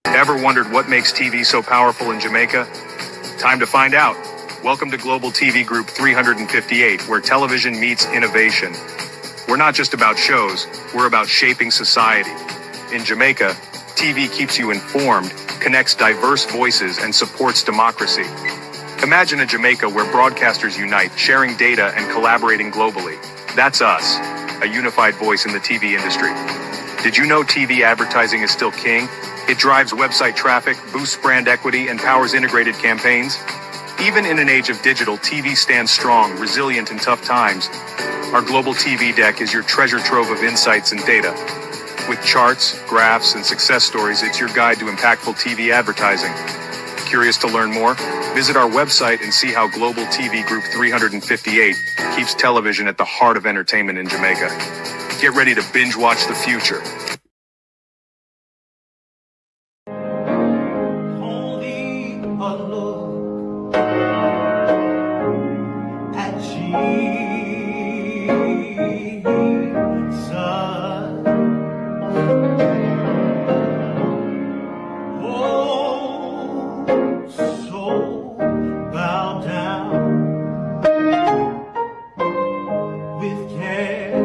Ever wondered what makes TV so powerful in Jamaica? Time to find out. Welcome to Global TV Group 358, where television meets innovation. We're not just about shows, we're about shaping society. In Jamaica, TV keeps you informed, connects diverse voices, and supports democracy. Imagine a Jamaica where broadcasters unite, sharing data and collaborating globally. That's us, a unified voice in the TV industry. Did you know TV advertising is still king? It drives website traffic, boosts brand equity, and powers integrated campaigns. Even in an age of digital, TV stands strong, resilient in tough times. Our global TV deck is your treasure trove of insights and data. With charts, graphs, and success stories, it's your guide to impactful TV advertising. Curious to learn more? Visit our website and see how Global TV Group 358 keeps television at the heart of entertainment in Jamaica. Get ready to binge watch the future. Only a look at Jesus with care.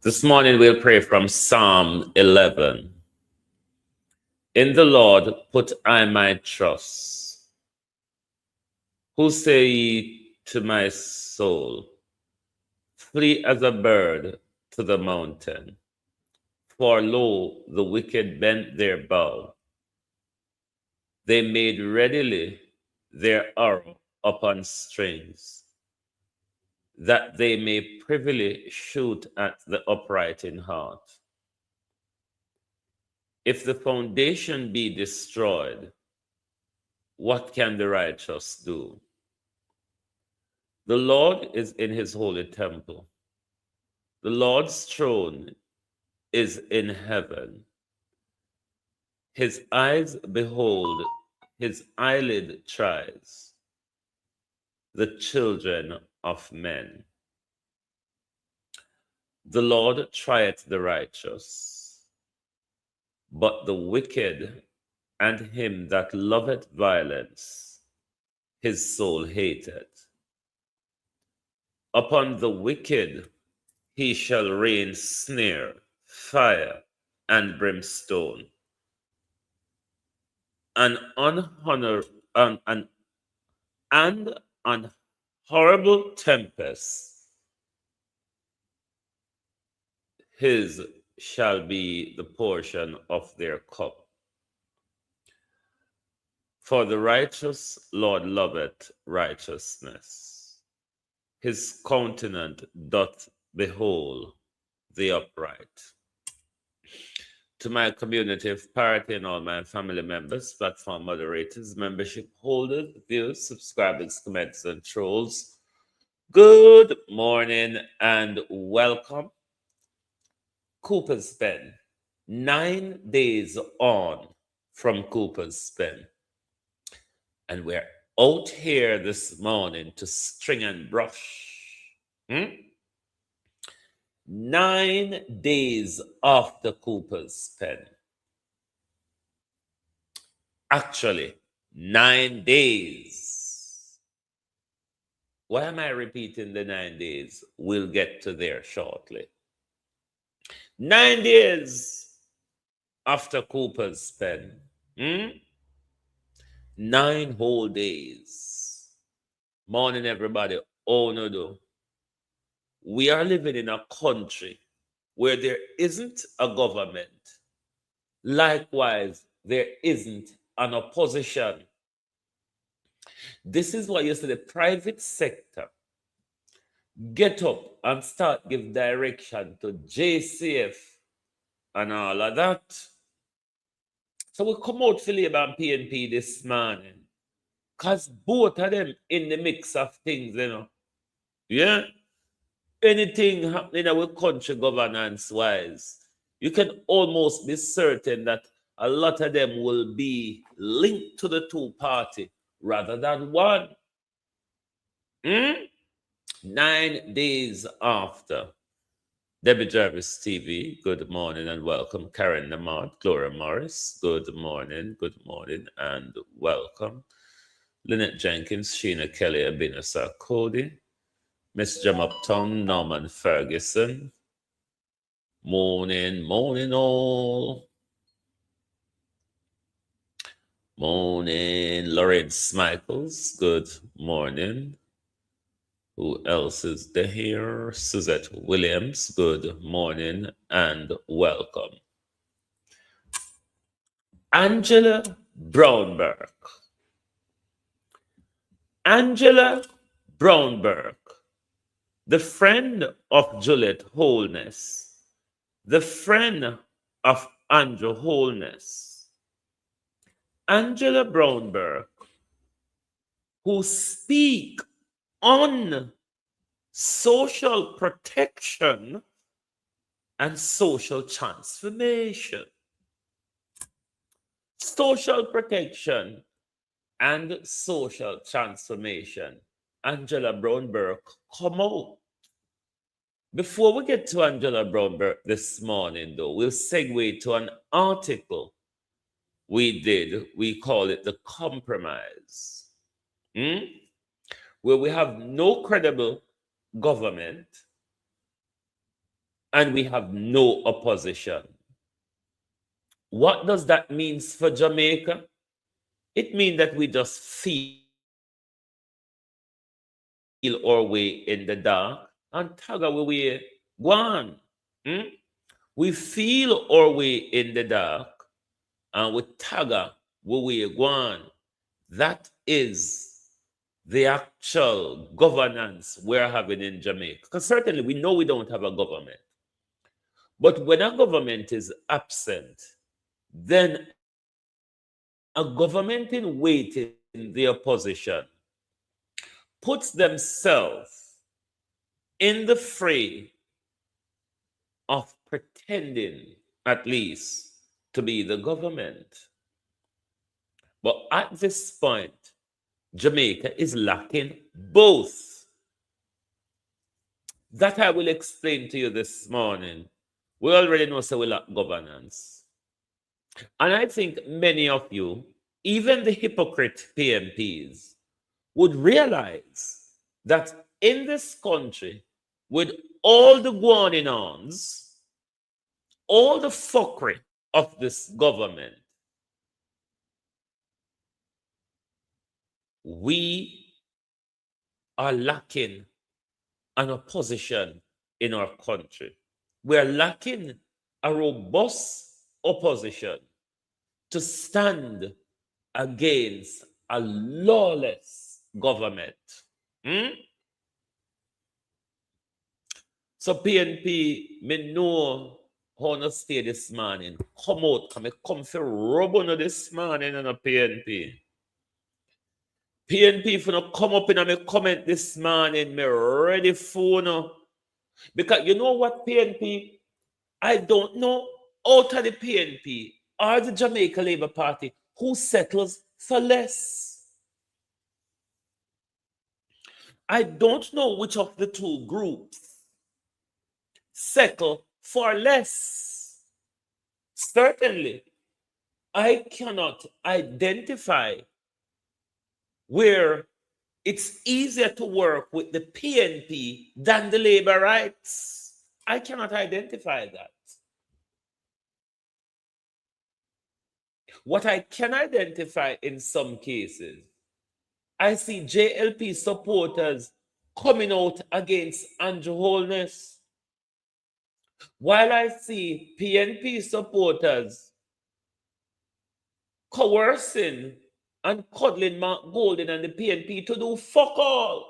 This morning we'll pray from Psalm 11. In the Lord put I my trust. Who say ye to my soul, flee as a bird to the mountain? For lo, the wicked bent their bow. They made readily their arrow upon strings, that they may privily shoot at the upright in heart. If the foundation be destroyed, what can the righteous do? The Lord is in his holy temple. The Lord's throne is in heaven. His eyes behold, his eyelid tries the children of men. The Lord trieth the righteous, but the wicked and him that loveth violence, his soul hateth. Upon the wicked he shall rain snare, fire, and brimstone, and an horrible tempest. His shall be the portion of their cup. For the righteous Lord loveth righteousness. His countenance doth behold the upright. To my community of party and all my family members, platform moderators, membership holders, viewers, subscribers, comments, and trolls, good morning and welcome. Cooper's Pen, 9 days on from Cooper's Pen. And we're out here this morning to string and brush. 9 days after Cooper's Pen. Actually, 9 days. Why am I repeating the 9 days? We'll get to there shortly. 9 days after Cooper's Pen. 9 whole days. Morning, everybody. Oh, no, do. we are living in a country where there isn't a government. Likewise, there isn't an opposition. This is why you see the private sector get up and start give direction to JCF and all of that. So we come out for Labour and PNP this morning, because both of them in the mix of things, Yeah. Anything happening in our country governance wise, you can almost be certain that a lot of them will be linked to the two party rather than one. 9 days after. Debbie Jarvis TV, good morning and welcome. Karen Lamont, Gloria Morris, good morning, and welcome. Lynette Jenkins, Sheena Kelly, Abinasa Cody, Miss Jam Upton, Norman Ferguson. Morning all. Morning, Lawrence Michaels, good morning. Who else is there here? Suzette Williams, good morning and welcome. Angela Brownberg. Angela Brownberg, the friend of Juliet Holness, the friend of Andrew Holness. Angela Brownberg, who speak on social protection and social transformation. Social protection and social transformation. Angela Brownberg, come out. Before we get to Angela Brownberg this morning, though, we'll segue to an article we did. We call it The Compromise, where we have no credible government and we have no opposition. What does that mean for Jamaica? It means that we just feel our way in the dark and tag our way go on. We feel our way in the dark and we tag our way go on. That is the actual governance we're having in Jamaica. Because certainly we know we don't have a government. But when a government is absent, then a government in waiting, the opposition, puts themselves in the fray of pretending, at least, to be the government. But at this point, Jamaica is lacking both. That I will explain to you this morning. We already know so we lack governance. And I think many of you, even the hypocrite PMPs, would realize that in this country, with all the going ons, all the fuckery of this government, we are lacking an opposition in our country. We are lacking a robust opposition to stand against a lawless government. So PNP, me know how to stay this morning. Come out, come for rub on this morning on a PNP. PNP, if you not come up in a comment this morning, me ready for you. Because you know what, PNP? I don't know out of the PNP or the Jamaica Labour Party who settles for less. I don't know which of the two groups settle for less. Certainly, I cannot identify where it's easier to work with the PNP than the labor rights. I cannot identify that. What I can identify in some cases, I see JLP supporters coming out against Andrew Holness. While I see PNP supporters coercing and cuddling Mark Golden and the PNP to do fuck all,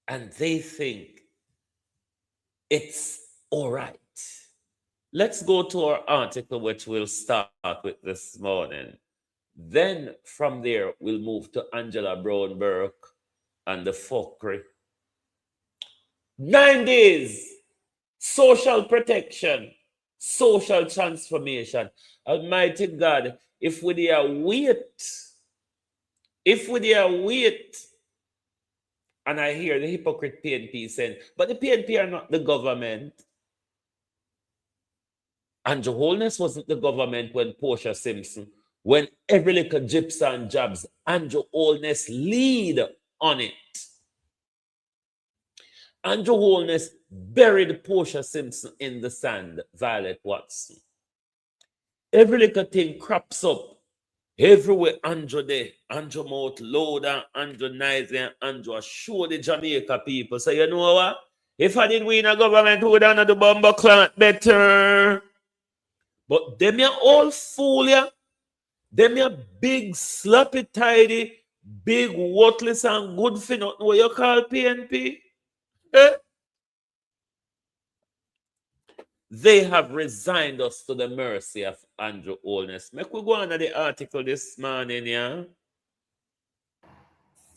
and they think it's all right. Let's go to our article, which we'll start with this morning. Then from there, we'll move to Angela Brown Burke and the fuckery. 9 days, social protection, social transformation. Almighty God, if we dare wait, and I hear the hypocrite PNP saying, but the PNP are not the government. Andrew Holness wasn't the government when Portia Simpson, when every little gyps and jabs, Andrew Holness lead on it. Andrew Holness buried Portia Simpson in the sand, Violet Watson. Every little thing crops up. Everywhere Andrew there, Andrew mouth loader, Andrew nice, and Andrew show the Jamaica people. So you know what? If I didn't win a government, we would have done the bomber clan better. But them ya all fool ya. Them ya big, sloppy, tidy, big, worthless, and good for nothing what you call PNP. Eh? They have resigned us to the mercy of Andrew Holness. Make we go on to the article this morning, yeah?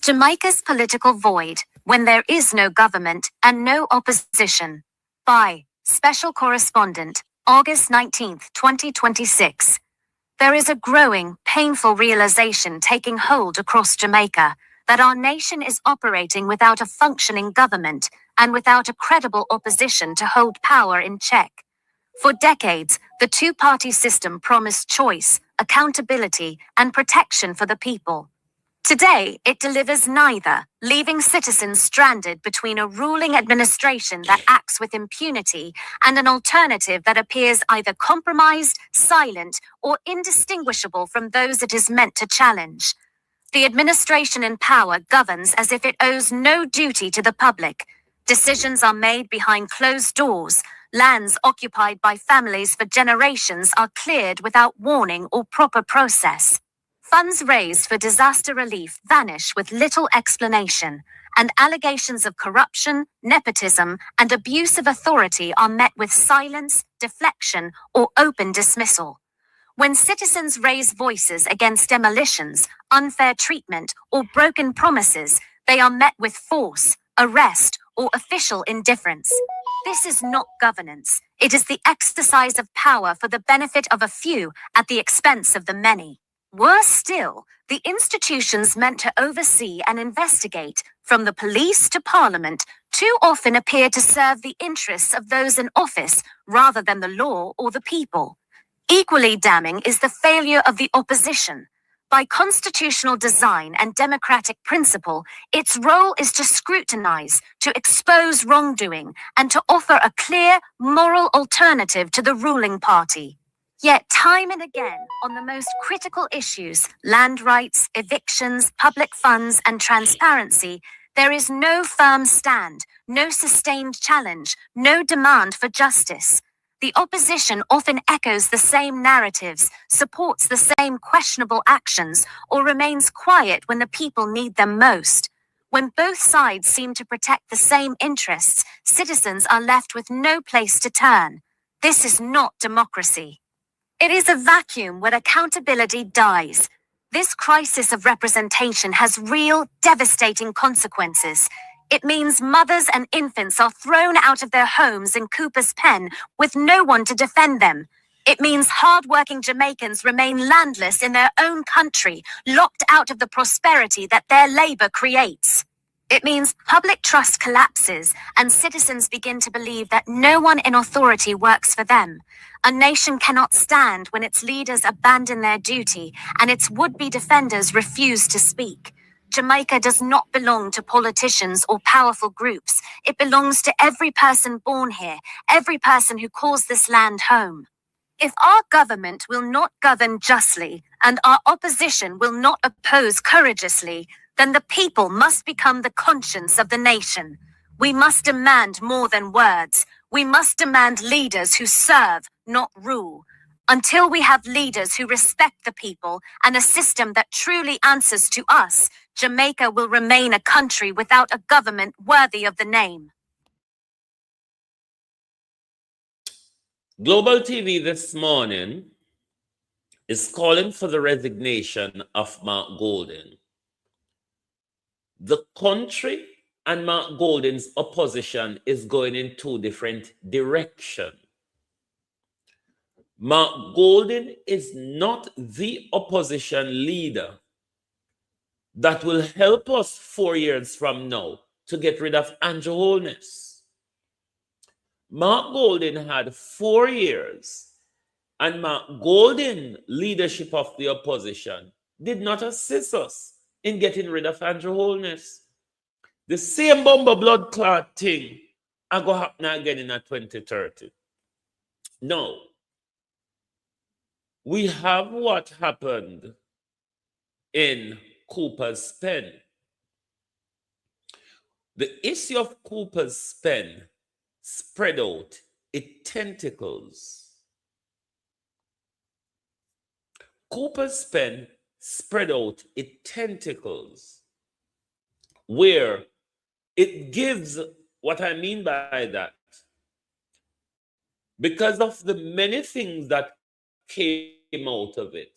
Jamaica's political void, when there is no government and no opposition. By Special Correspondent, August 19, 2026. There is a growing, painful realization taking hold across Jamaica that our nation is operating without a functioning government and without a credible opposition to hold power in check. For decades, the two-party system promised choice, accountability, and protection for the people. Today, it delivers neither, leaving citizens stranded between a ruling administration that acts with impunity and an alternative that appears either compromised, silent, or indistinguishable from those it is meant to challenge. The administration in power governs as if it owes no duty to the public. Decisions are made behind closed doors. Lands occupied by families for generations are cleared without warning or proper process. Funds raised for disaster relief vanish with little explanation, and allegations of corruption, nepotism, and abuse of authority are met with silence, deflection, or open dismissal. When citizens raise voices against demolitions, unfair treatment, or broken promises, they are met with force, arrest, or official indifference. This is not governance. It is the exercise of power for the benefit of a few at the expense of the many. Worse still, the institutions meant to oversee and investigate, from the police to parliament, too often appear to serve the interests of those in office rather than the law or the people. Equally damning is the failure of the opposition. By constitutional design and democratic principle, its role is to scrutinize, to expose wrongdoing, and to offer a clear, moral alternative to the ruling party. Yet time and again, on the most critical issues, land rights, evictions, public funds, and transparency, there is no firm stand, no sustained challenge, no demand for justice. The opposition often echoes the same narratives, supports the same questionable actions, or remains quiet when the people need them most. When both sides seem to protect the same interests, citizens are left with no place to turn. This is not democracy. It is a vacuum where accountability dies. This crisis of representation has real, devastating consequences. It means mothers and infants are thrown out of their homes in Cooper's Pen with no one to defend them. It means hard-working Jamaicans remain landless in their own country, locked out of the prosperity that their labor creates. It means public trust collapses and citizens begin to believe that no one in authority works for them. A nation cannot stand when its leaders abandon their duty and its would-be defenders refuse to speak. Jamaica does not belong to politicians or powerful groups. It belongs to every person born here, every person who calls this land home. If our government will not govern justly and our opposition will not oppose courageously, then the people must become the conscience of the nation. We must demand more than words. We must demand leaders who serve, not rule. Until we have leaders who respect the people and a system that truly answers to us, Jamaica will remain a country without a government worthy of the name. Global TV this morning is calling for the resignation of Mark Golden. The country and Mark Golden's opposition is going in two different directions. Mark Golden is not the opposition leader that will help us 4 years from now to get rid of Andrew Holness. Mark Golden had 4 years, and Mark Golden leadership of the opposition did not assist us in getting rid of Andrew Holness. The same bomber blood clot thing are going to happen again in 2030. No. We have what happened in Cooper's Pen. The issue of Cooper's Pen spread out its tentacles. Cooper's Pen spread out its tentacles, where it gives, what I mean by that, because of the many things that came out of it,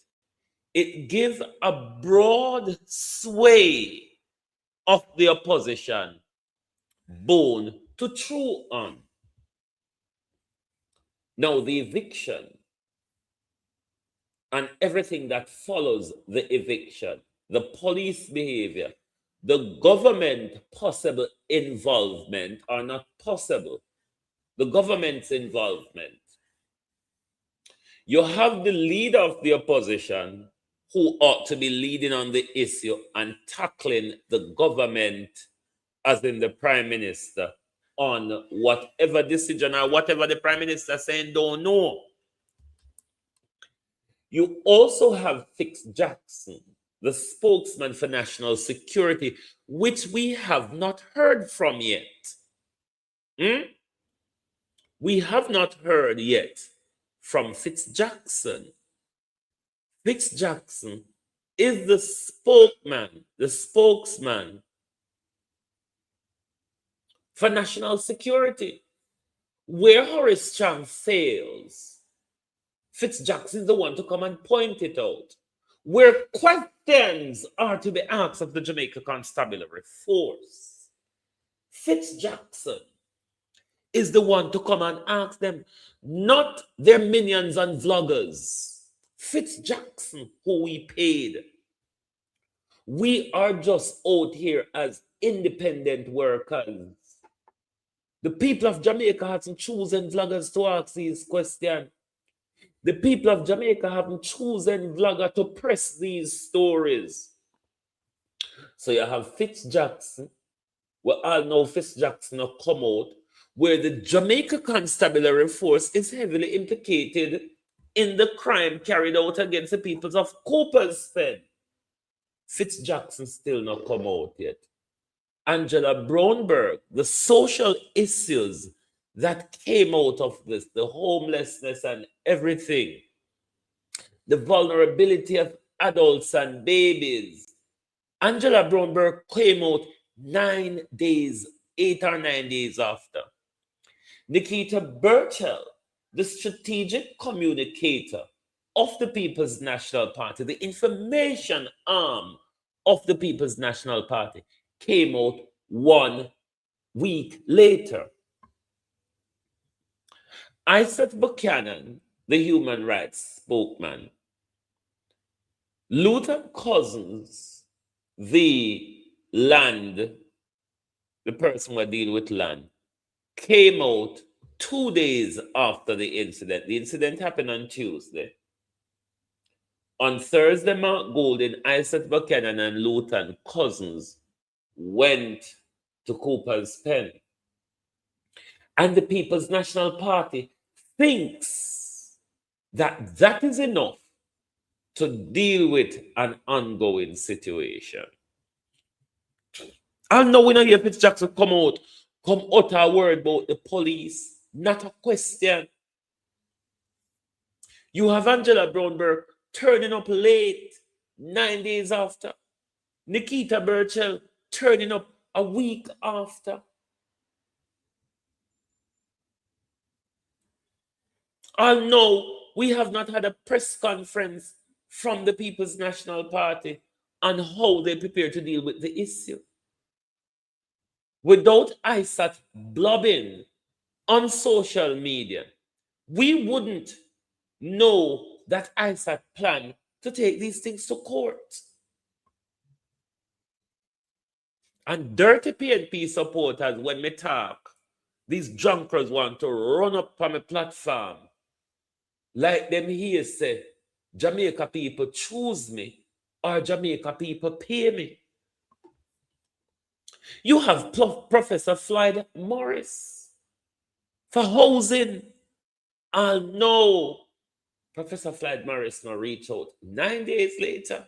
it gives a broad sway of the opposition bone to chew on. Now, the eviction and everything that follows the eviction, the police behavior, the government possible involvement are not possible. The government's involvement. You have the leader of the opposition who ought to be leading on the issue and tackling the government, as in the prime minister, on whatever decision or whatever the prime minister saying don't know. You also have Fitz Jackson, the spokesman for national security, which we have not heard from yet. We have not heard yet from Fitz Jackson. Fitz Jackson is the spokesman for national security. Where Horace Chang fails, Fitz Jackson is the one to come and point it out. Where questions are to be asked of the Jamaica Constabulary Force, Fitz Jackson is the one to come and ask them, not their minions and vloggers. Fitz Jackson, who we paid. We are just out here as independent workers. The people of Jamaica haven't chosen vloggers to ask these questions. The people of Jamaica haven't chosen vlogger to press these stories. So you have Fitz Jackson. We all know Fitz Jackson will come out, where the Jamaica Constabulary Force is heavily implicated in the crime carried out against the peoples of Cooper's Pen. Fitz Jackson still not come out yet. Angela Brownberg, the social issues that came out of this, the homelessness and everything, the vulnerability of adults and babies. Angela Brownberg came out 9 days, 8 or 9 days after. Nikita Burchell, the strategic communicator of the People's National Party, the information arm of the People's National Party, came out 1 week later. Isaac Buchanan, the human rights spokesman, Luther Cousins, the person who deal with land, came out 2 days after the incident. The incident happened on Tuesday. On Thursday, Mark Golden, Isaac Buchanan, and Luther Cousins went to Cooper's Pen. And the People's National Party thinks that that is enough to deal with an ongoing situation. I know we don't hear Fitz Jackson come utter a word about the police. Not a question. You have Angela Brownberg turning up late, 9 days after. Nikita Burchell turning up a week after. I know we have not had a press conference from the People's National Party on how they prepare to deal with the issue. Without ISAT blobbing on social media, we wouldn't know that ISAT plan to take these things to court. And dirty PNP supporters, when we talk, these drunkards want to run up on a platform like them here say, Jamaica people choose me or Jamaica people pay me. You have Professor Floyd Morris for housing. I know Professor Floyd Morris now reach out 9 days later.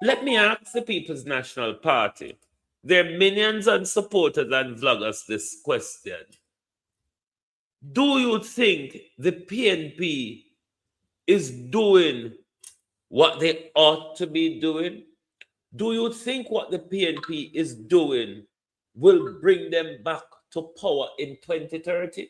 Let me ask the People's National Party, their minions and supporters and vloggers, this question. Do you think the PNP is doing what they ought to be doing? Do you think what the PNP is doing will bring them back to power in 2030?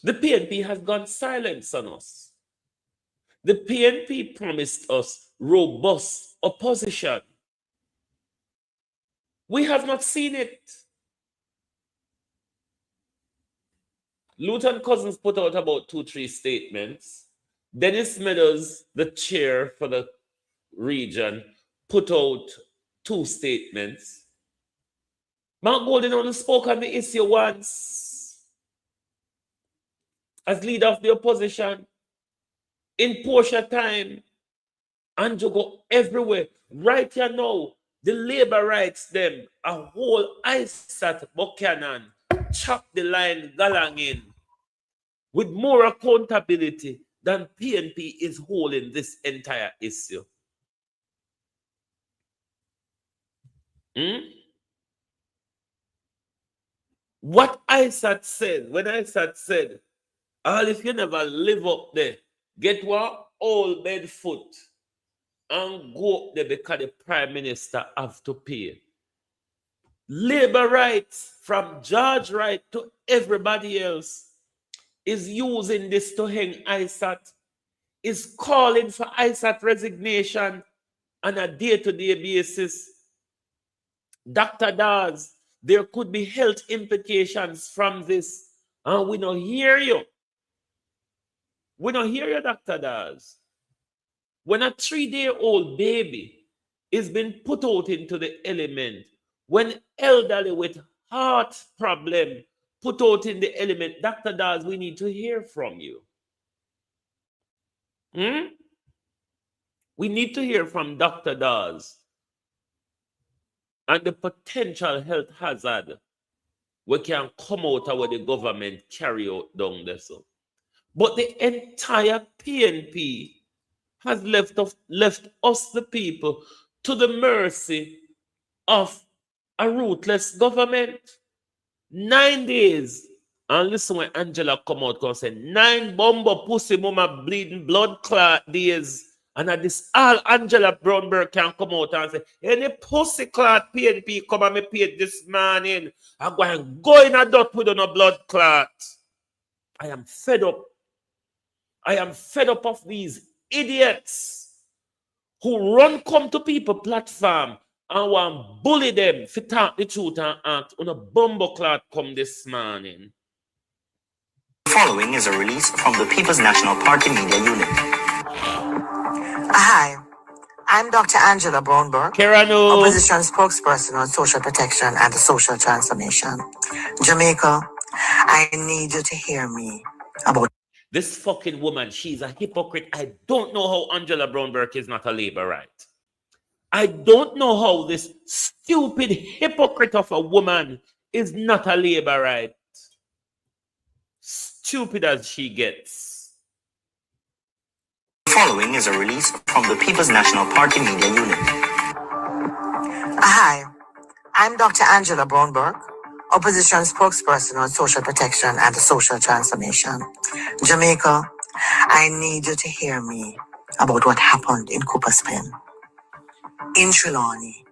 The PNP has gone silent on us. The PNP promised us robust opposition. We have not seen it. Luton Cousins put out about 2-3 statements. Dennis Meadows, the chair for the region, put out 2 statements. Mark Golden only spoke on the issue once as leader of the opposition. In Portia time, Andrew go everywhere. Right here now, the labor rights them a whole ISAT Buchanan chop the line galang in with more accountability than PNP is holding this entire issue. What ISAT said, when ISAT said, all if you never live up there, get one old bed foot and go up there because the prime minister have to pay. Labor rights from George Wright to everybody else is using this to hang ISAT, is calling for ISAT resignation on a day-to-day basis. Dr. Dawes, there could be health implications from this, and we don't hear you. We don't hear you, Dr. Dawes. When a 3-day-old baby is being put out into the element, when elderly with heart problem put out in the element, Dr. Dawes, we need to hear from you. We need to hear from Dr. Dawes and the potential health hazard we can come out of what the government carry out down there. So. But the entire PNP has left us, the people, to the mercy of a ruthless government. 9 days. And listen when Angela come out and say, 9 bumbo pussy mama bleeding blood clot days. And at this, all Angela Brownberg can come out and say, any pussy clot PNP come and me paid this morning. I'm going to go in a dot with no blood clot. I am fed up. I am fed up of these idiots who come to people platform and want bully them for talk the truth and act on a bumbo clot come this morning. Following is a release from the People's National Party Media Unit. Hi, I'm Dr. Angela Brownberg, Kerano. opposition spokesperson on social protection and social transformation. Jamaica, I need you to hear me about this fucking woman. She's a hypocrite. I don't know how Angela Brownberg is not a labor right. I don't know how this stupid hypocrite of a woman is not a labor right. Stupid as she gets. Following is a release from the People's National Party Media Unit. Hi, I'm Dr. Angela Brownberg, opposition spokesperson on social protection and social transformation. Jamaica, I need you to hear me about what happened in Cooper's Pen, in Trelawney,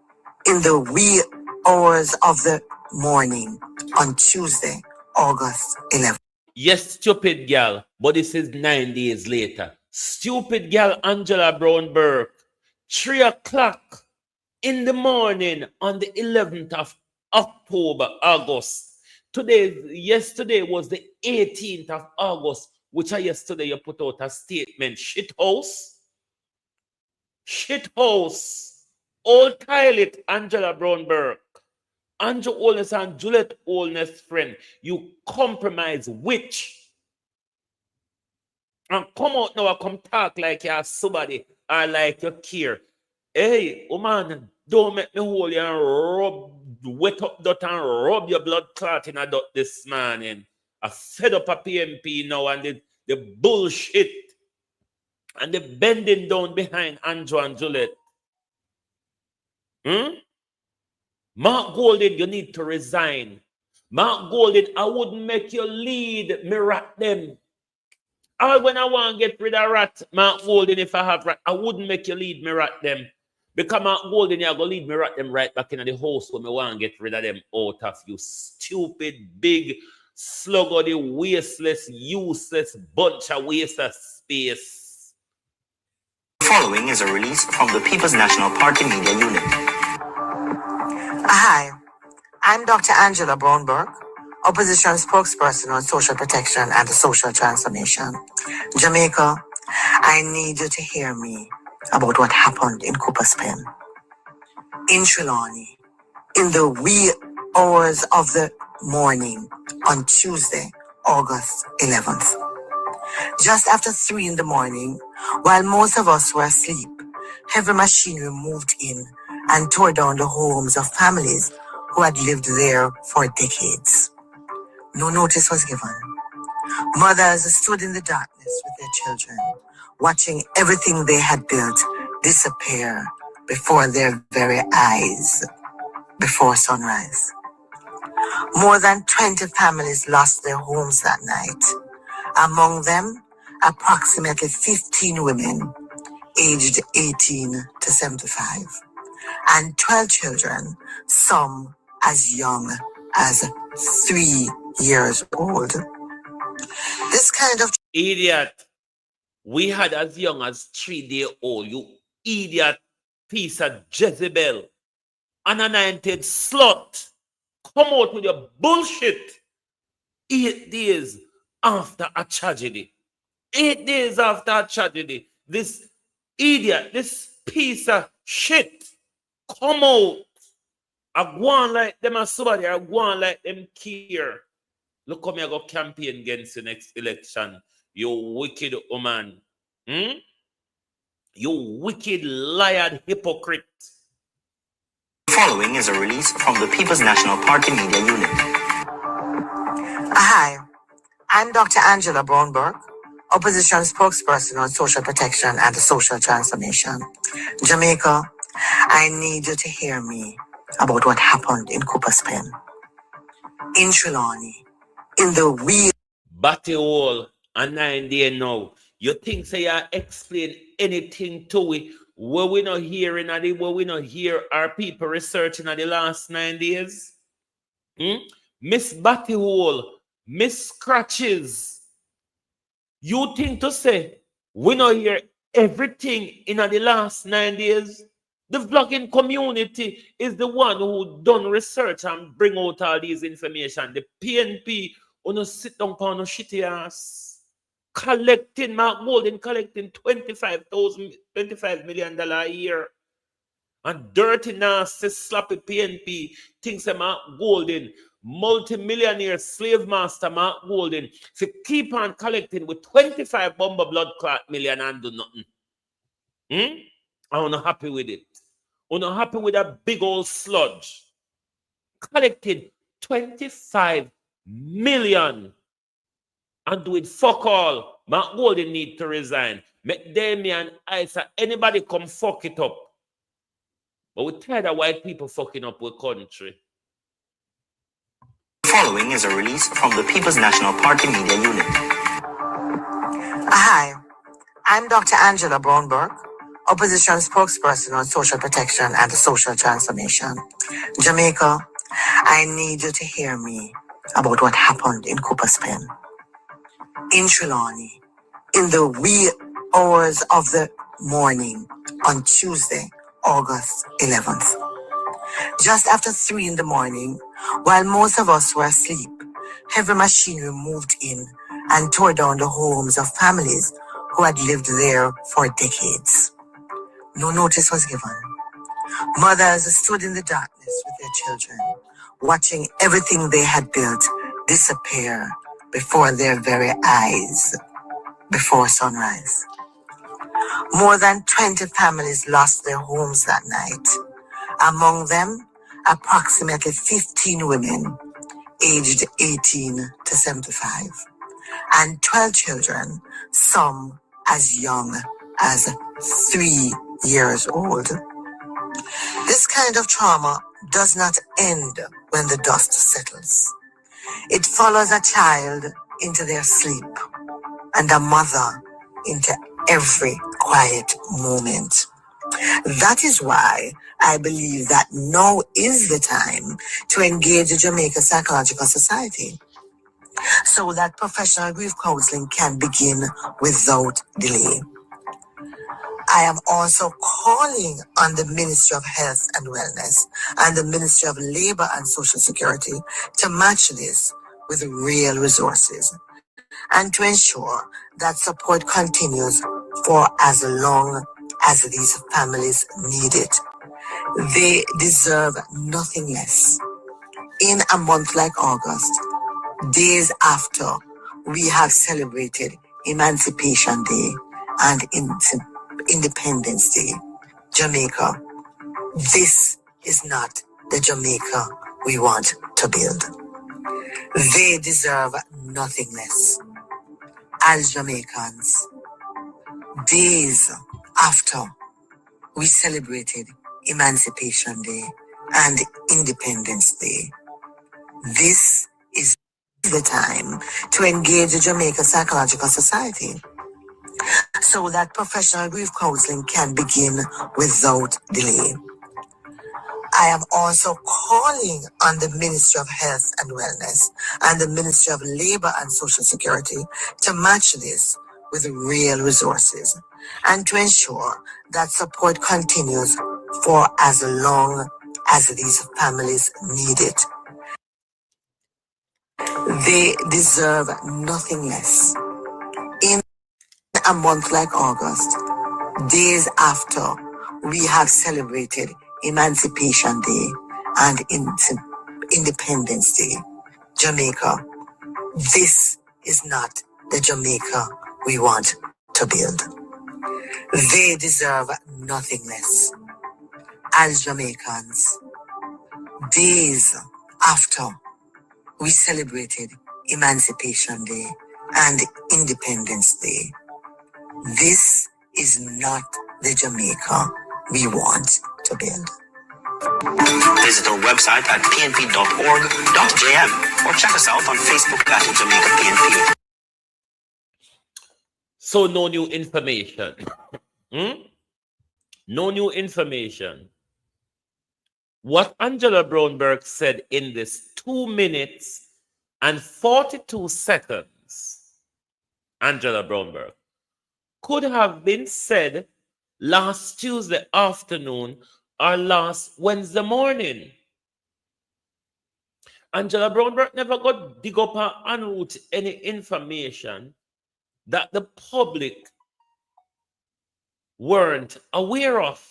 in the wee hours of the morning on Tuesday, August 11th. Yes, stupid girl, but this is 9 days later. Stupid girl Angela Brownberg, 3 o'clock in the morning on the 11th of October, August. Yesterday was the 18th of August, which yesterday you put out a statement. Shithouse. Old Tylet, Angela Brownberg. Andrew Holness and Juliet Holness friend. You compromise witch. And come out now and come talk like you're somebody or like you care. Hey, woman, don't make me hold you and wet up dot and rub your blood clot in a dot this morning. I fed up a PMP now and the bullshit and the bending down behind Andrew and Juliet. Mark Golden, you need to resign. Mark Golden, I wouldn't make you lead me rat them. When I want to get rid of rat, Mark Golden, if I have rat, I wouldn't make you lead me rat them. Because Mark Golden, you're going to lead me rat them right back in the house when I want to get rid of them out of you stupid, big, sluggedy, wasteless, useless bunch of waste of space. Following is a release from the People's National Party Media Unit. Hi, I'm Dr. Angela Brownberg, opposition spokesperson on social protection and social transformation. Jamaica, I need you to hear me about what happened in Cooper's Pen, in Trelawney, in the wee hours of the morning on Tuesday, August 11th. Just after 3 in the morning, while most of us were asleep, heavy machinery moved in and tore down the homes of families who had lived there for decades. No notice was given. Mothers stood in the darkness with their children, watching everything they had built disappear before their very eyes, before sunrise. More than 20 families lost their homes that night. Among them, approximately 15 women aged 18 to 75, and 12 children, some as young as 3 years old. This kind of Idiot. We had as young as 3-day-old. You idiot piece of Jezebel. Unanointed slut. Come out with your bullshit. 8 days after a tragedy. 8 days after a tragedy. This idiot, this piece of shit, come out. I go on like them as somebody. I go on like them care. Look how me I go campaign against the next election. You wicked woman. You wicked liar hypocrite. Following is a release from the People's National Party Media Unit. Hi, I'm Dr. Angela Brownberg, opposition spokesperson on social protection and social transformation. Jamaica, I need you to hear me about what happened in Cooper's Pen, in Trelawney, in the wee Batty hole and 9 day now. You think say I explain anything to it where we not hearing where we not hear our people researching at the last 9 days? Miss Batty hole, Miss Scratches. You think to say we not hear everything in the last 9 days? The vlogging community is the one who done research and bring out all these information. The PNP wanna sit down on no shitty ass. Collecting, Mark Golden collecting $25 million a year. And dirty, nasty, sloppy PNP thinks that Mark Golden, multi-millionaire slave master Mark Golden, to keep on collecting with 25 bomber blood clot million and do nothing. I'm not happy with it. We're not happy with a big old sludge. Collected 25 million and do it fuck all. My Golden need to resign. Make Damien Isa anybody come fuck it up. But we're tired of white people fucking up with country. Following is a release from the People's National Party Media Unit. Hi, I'm Dr. Angela Brownberg, opposition spokesperson on social protection and social transformation. Jamaica, I need you to hear me about what happened in Cooper's Pen. In Trelawney, in the wee hours of the morning on Tuesday, August 11th. Just after 3 in the morning, while most of us were asleep, heavy machinery moved in and tore down the homes of families who had lived there for decades. No notice was given. Mothers stood in the darkness with their children, watching everything they had built disappear before their very eyes, before sunrise. More than 20 families lost their homes that night. Among them, approximately 15 women aged 18 to 75, and 12 children, some as young as 3 years old. This kind of trauma does not end when the dust settles. It follows a child into their sleep and a mother into every quiet moment. That is why I believe that now is the time to engage the Jamaica Psychological Society so that professional grief counseling can begin without delay. I am also calling on the Ministry of Health and Wellness and the Ministry of Labor and Social Security to match this with real resources and to ensure that support continues for as long as these families need it. They deserve nothing less. In a month like August, days after we have celebrated Emancipation Day and Independence Day, Jamaica, this is not the Jamaica we want to build. They deserve nothing less. As Jamaicans, days after we celebrated Emancipation Day and Independence Day, this is the time to engage the Jamaica Psychological Society so that professional grief counseling can begin without delay. I am also calling on the Ministry of Health and Wellness and the Ministry of Labor and Social Security to match this with real resources and to ensure that support continues for as long as these families need it. They deserve nothing less. In a month like August, days after we have celebrated Emancipation Day and Independence Day, Jamaica, this is not the Jamaica we want to build. They deserve nothing less. As Jamaicans, days after we celebrated Emancipation Day and Independence Day, this is not the Jamaica we want to build. Visit our website at pnp.org.jm or check us out on Facebook at Jamaica PNP. So no new information. No new information. What Angela Brownberg said in this 2 minutes and 42 seconds, Angela Brownberg, could have been said last Tuesday afternoon or last Wednesday morning. Angela Brownberg never got dig up or unroot any information that the public weren't aware of.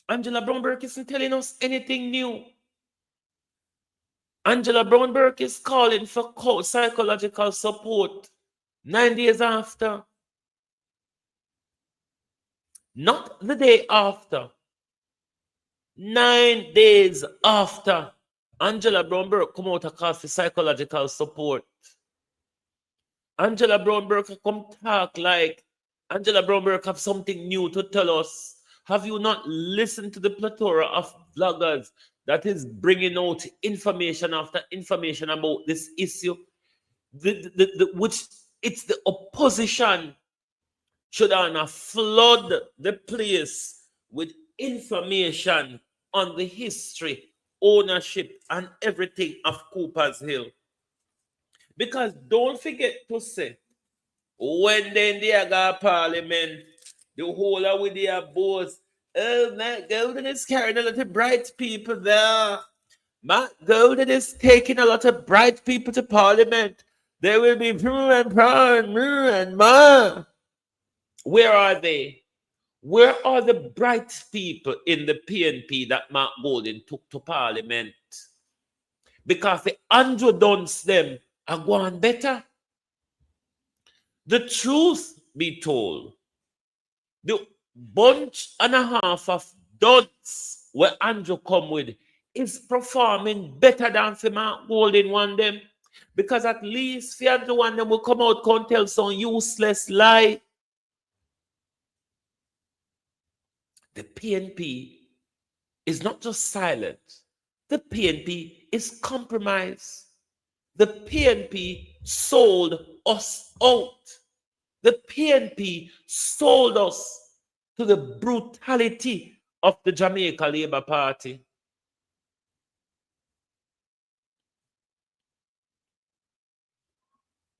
Angela Brownberg isn't telling us anything new. Angela Brownberg is calling for psychological support 9 days after. Not the day after. 9 days after. Angela Brown Burke come out and call for psychological support. Angela Brown Burke come talk like Angela Brown Burke have something new to tell us. Have you not listened to the plethora of bloggers that is bringing out information after information about this issue? Which it's the opposition should have flood the place with information on the history, ownership, and everything of Cooper's Hill. Because don't forget to say, when then they got parliament, the whole of with their boss, oh, Matt Golden is carrying a lot of bright people there. Matt Golden is taking a lot of bright people to parliament. There will be and ma. Where are they? Where are the bright people in the PNP that Mark Golden took to parliament? Because the Andrew Dunce them are going better. The truth be told, the bunch and a half of duds where Andrew come with is performing better than for Mark Golden one them. Because at least for Andrew one them will come out and tell some useless lie. The PNP is not just silent. The PNP is compromised. The PNP sold us out. The PNP sold us to the brutality of the Jamaica Labour Party.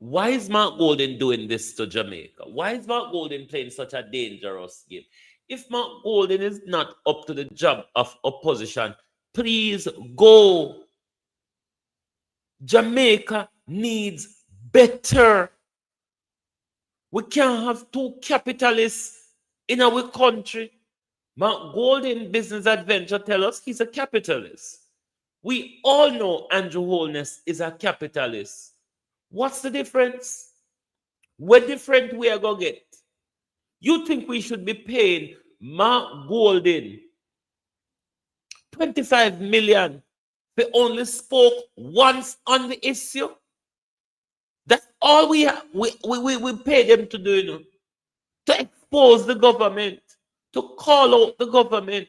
Why is Mark Golden doing this to Jamaica? Why is Mark Golden playing such a dangerous game? If Mark Golden is not up to the job of opposition, please go. Jamaica needs better. We can't have two capitalists in our country. Mark Golden Business Adventure tell us he's a capitalist. We all know Andrew Holness is a capitalist. What's the difference? What different we are going to get? You think we should be paying Mark Golden 25 million they only spoke once on the issue? That's all we pay them to do, you know, to expose the government, to call out the government,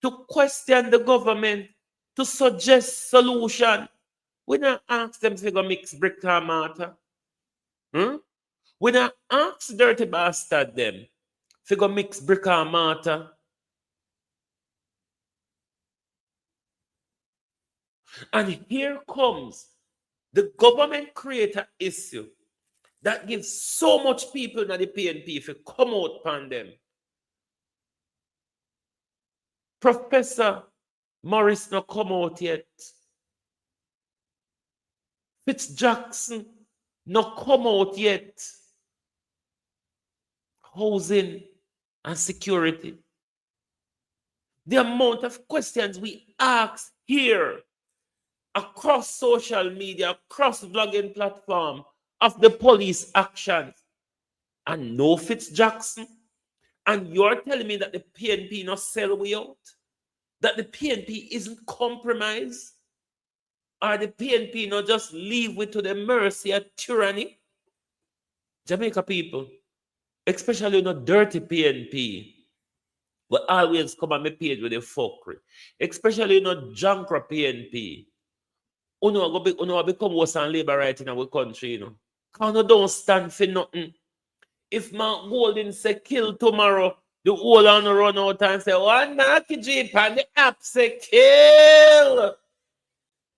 to question the government, to suggest solution. We don't ask them if they go mix brick and mortar. We don't ask dirty bastard them if they go mix brick and mortar. And here comes the government creator issue that gives so much people in the PNP if you come out upon them. Professor Morris no come out yet. Jackson no come out yet. Housing and security. The amount of questions we ask here across social media, across blogging platform of the police actions, and no Jackson. And you're telling me that the PNP not sell way out? That the PNP isn't compromised? Or the PNP not just leave it to the mercy of tyranny? Jamaica people, especially no dirty PNP, will always come on my page with a fuckery. Especially no junkra PNP. Uno become worse than labor right in our country, you know. Because you don't stand for nothing. If Mark Golden say kill tomorrow, the whole on run out and say, one Naki Jeep and the app say kill.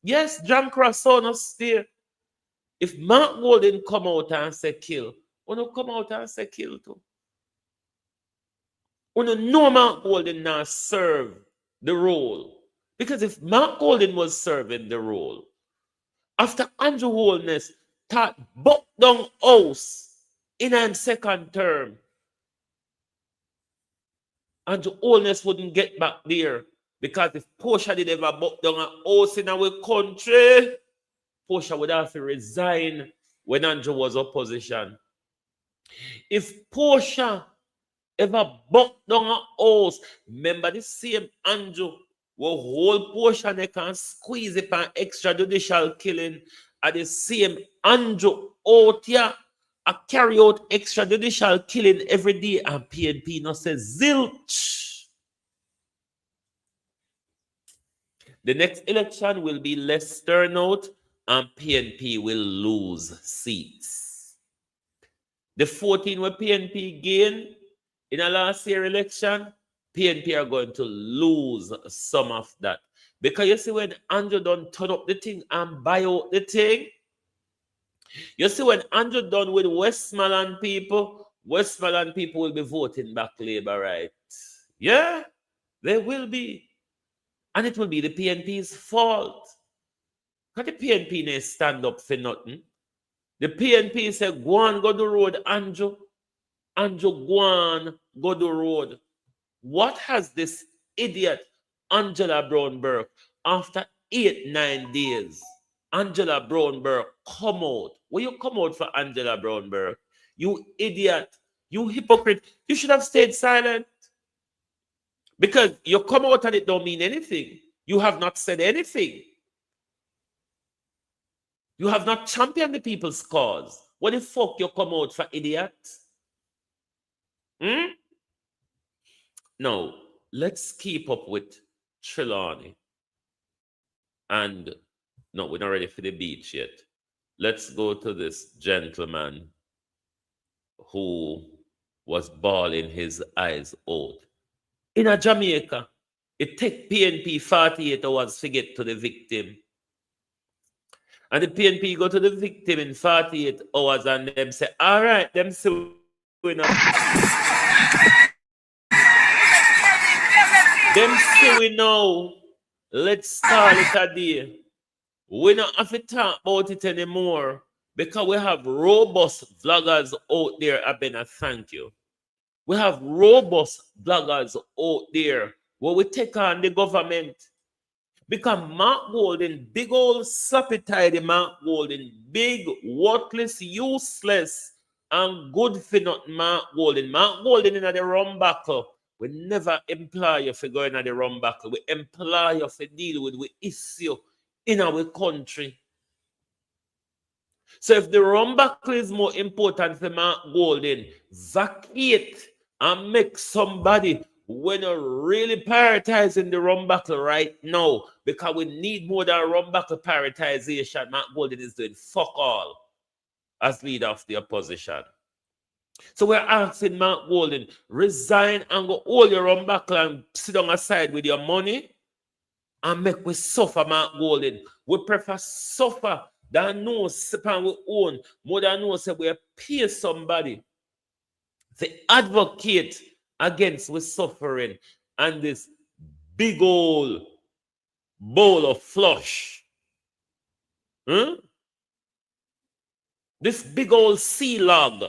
Yes, John Crosson stay. If Mark Golden come out and say kill, uno come out and say kill too. Uno know Mark Golden now serve the role. Because if Mark Golden was serving the role, after Andrew Holness thought buck down house in a second term, Andrew Holness wouldn't get back there. Because if Portia did ever buck down a house in our country, Portia would have to resign when Andrew was opposition. If Portia ever buck down a house, remember the same Andrew will whole portion they can squeeze it for extrajudicial killing, and the same Andrew out here I carry out extrajudicial killing every day, and PNP no says zilch. The next election will be less turnout, and PNP will lose seats. The 14 where PNP gain in a last year election, PNP are going to lose some of that. Because you see, when Andrew done turn up the thing and buy out the thing, you see, when Andrew done with Westmoreland people will be voting back Labour, right? Yeah, they will be. And it will be the PNP's fault. Because the PNP may stand up for nothing. The PNP say, go on, go the road, Andrew. Andrew, go on, go the road. What has this idiot Angela Brownberg, after 8-9 days, Angela Brownberg come out? Will you come out for Angela Brownberg? You idiot, you hypocrite. You should have stayed silent. Because you come out and it don't mean anything. You have not said anything. You have not championed the people's cause. What the fuck you come out for, idiot? Now, let's keep up with Trelawney. And no, we're not ready for the beach yet. Let's go to this gentleman who was bawling his eyes out. In a Jamaica, it take PNP 48 hours to get to the victim. And the PNP go to the victim in 48 hours and them say, all right, them say we know. Them say we know. Let's call it a day. We don't have to talk about it anymore because we have robust vloggers out there. Abena, thank you. We have robust bloggers out there where we take on the government. Because Mark Golden, big old sloppy tidy Mark Golden, big, worthless, useless, and good for nothing Mark Golden. Mark Golden in the rum buckle. We never employ you for going in the rum buckle. We employ you for deal with the issue in our country. So if the rum buckle is more important for Mark Golden, vacate and make somebody when you're really prioritizing the rum battle right now, because we need more than rum battle prioritization. Mark Golden is doing fuck all as leader of the opposition. So we're asking Mark Golden, resign and go hold your rum battle and sit on aside with your money and make we suffer, Mark Golden. We prefer suffer than no sip and we own, more than no say we pay somebody to advocate against with suffering and this big old bowl of flush. This big old sea log.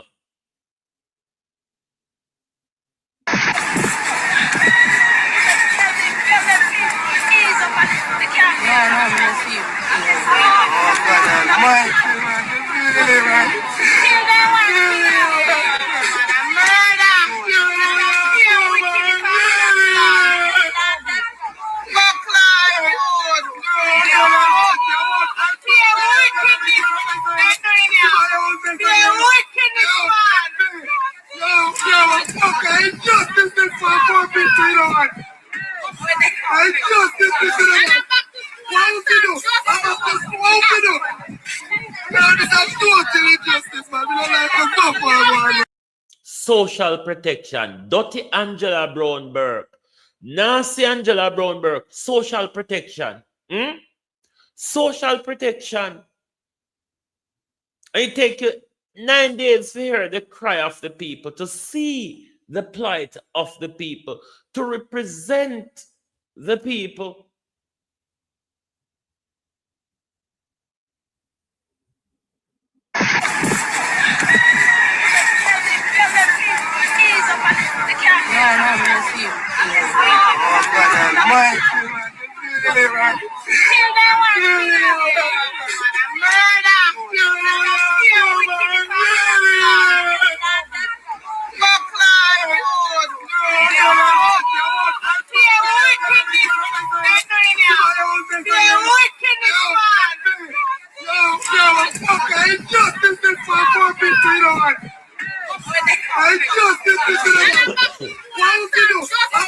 Social protection. Dirty Angela Brownberg. Nasty Angela Brownberg. Social protection. Social protection. And it take you 9 days to hear the cry of the people, to see the plight of the people, to represent the people. I just did this to them. What would you do? What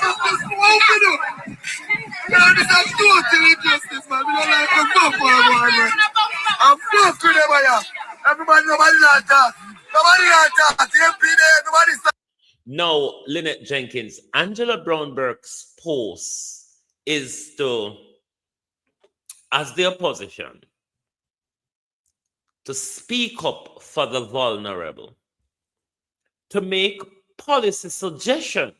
would you do? No, this is total injustice, man. We don't like the fuck for everyone, man. I'm fuck with them, man. Everybody, nobody not talk. Nobody not talk. The MP there, nobody stop. Now, Lynette Jenkins, Angela Brownberg's post is to, as the opposition, to speak up for the vulnerable, to make policy suggestion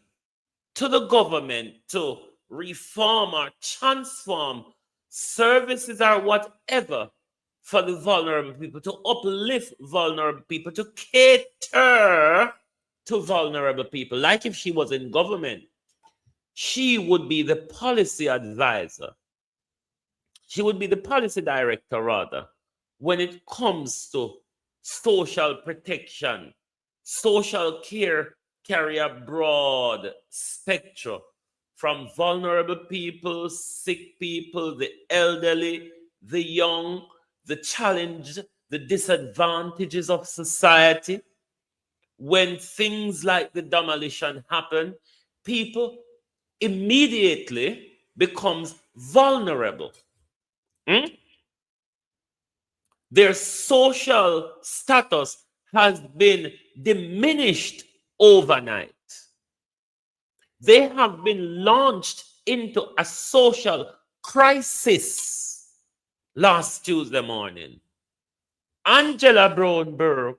to the government to reform or transform services or whatever for the vulnerable people, to uplift vulnerable people, to cater to vulnerable people. Like if she was in government, she would be the policy advisor. She would be the policy director, rather, when it comes to social protection. Social care carry a broad spectrum from vulnerable people, sick people, the elderly, the young, the challenged, the disadvantages of society. When things like the demolition happen, people immediately becomes vulnerable. Their social status has been diminished overnight. They have been launched into a social crisis last Tuesday morning. Angela Brownberg,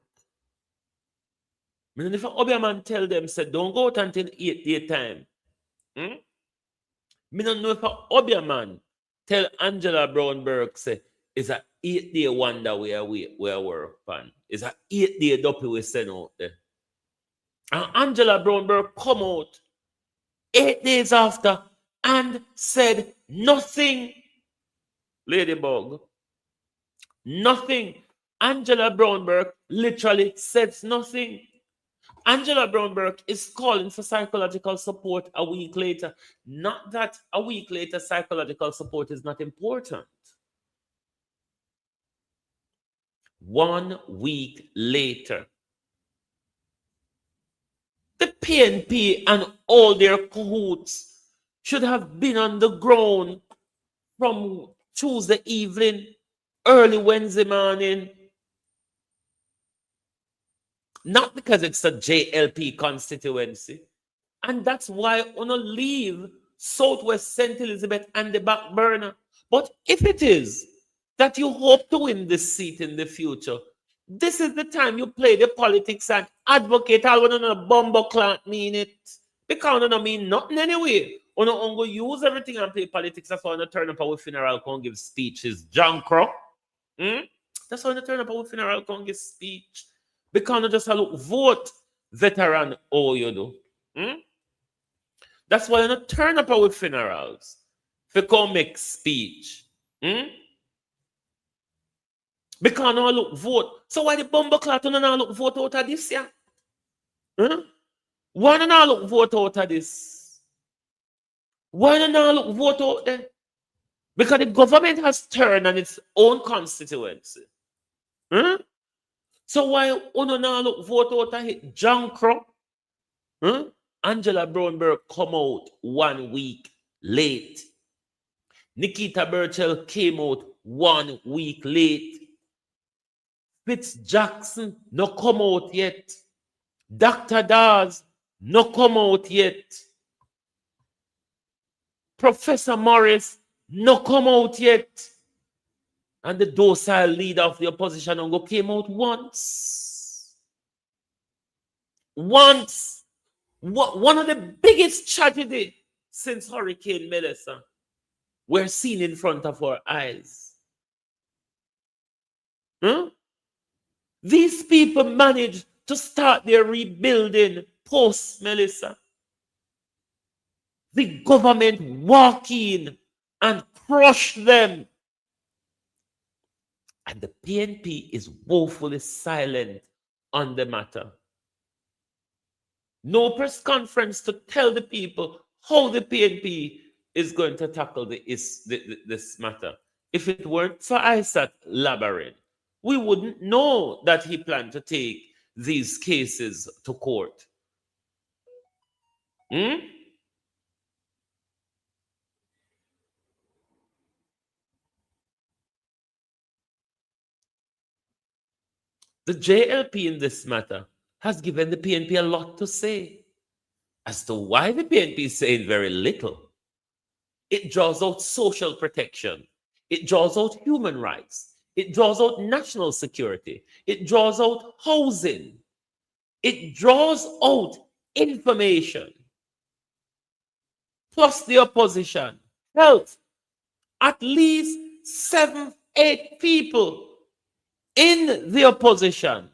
if Obiaman tell them, say, don't go out until 8 day time. Me don't know if Obiaman tell Angela Brownberg, say, it's a 8 day wonder where we work on. It's a 8 day dopey we send out there. And Angela Brownberg come out 8 days after and said nothing. Ladybug. Nothing. Angela Brownberg literally says nothing. Angela Brownberg is calling for psychological support a week later. Not that a week later psychological support is not important. 1 week later, the PNP and all their cahoots should have been on the ground from Tuesday evening, early Wednesday morning. Not because it's a JLP constituency. And that's why I want to leave Southwest St. Elizabeth and the back burner. But if it is that you hope to win this seat in the future, this is the time you play the politics and advocate all when a bumbo clant mean it. Because you don't mean nothing anyway. You don't use everything and play politics. That's why you turn up our funeral can give speeches. John Crow. That's why you turn up our funeral can give speech. Because you just look vote veteran all you do. That's why you don't turn up our funerals. If you come make speech. Because no look vote. So why the bumbo clat no look vote out of this, yeah? Why no look vote out of this? Why no look vote out there? Because the government has turned on its own constituency. So why no look vote out of it? John Crow? Angela Brownberg come out 1 week late. Nikita Burchell came out 1 week late. Fitz Jackson no come out yet. Dr. Dawes no come out yet. Professor Morris no come out yet. And the docile leader of the opposition came out once. Once. One of the biggest tragedy since Hurricane Melissa we're seen in front of our eyes. These people managed to start their rebuilding post Melissa. The government walk in and crush them. And the PNP is woefully silent on the matter. No press conference to tell the people how the PNP is going to tackle this matter. If it weren't for ISAT labyrinth, we wouldn't know that he planned to take these cases to court. Hmm? The JLP in this matter has given the PNP a lot to say. As to why the PNP is saying very little, it draws out social protection, it draws out human rights, it draws out national security, it draws out housing, it draws out information, plus the opposition, health. At least 7, 8 people in the opposition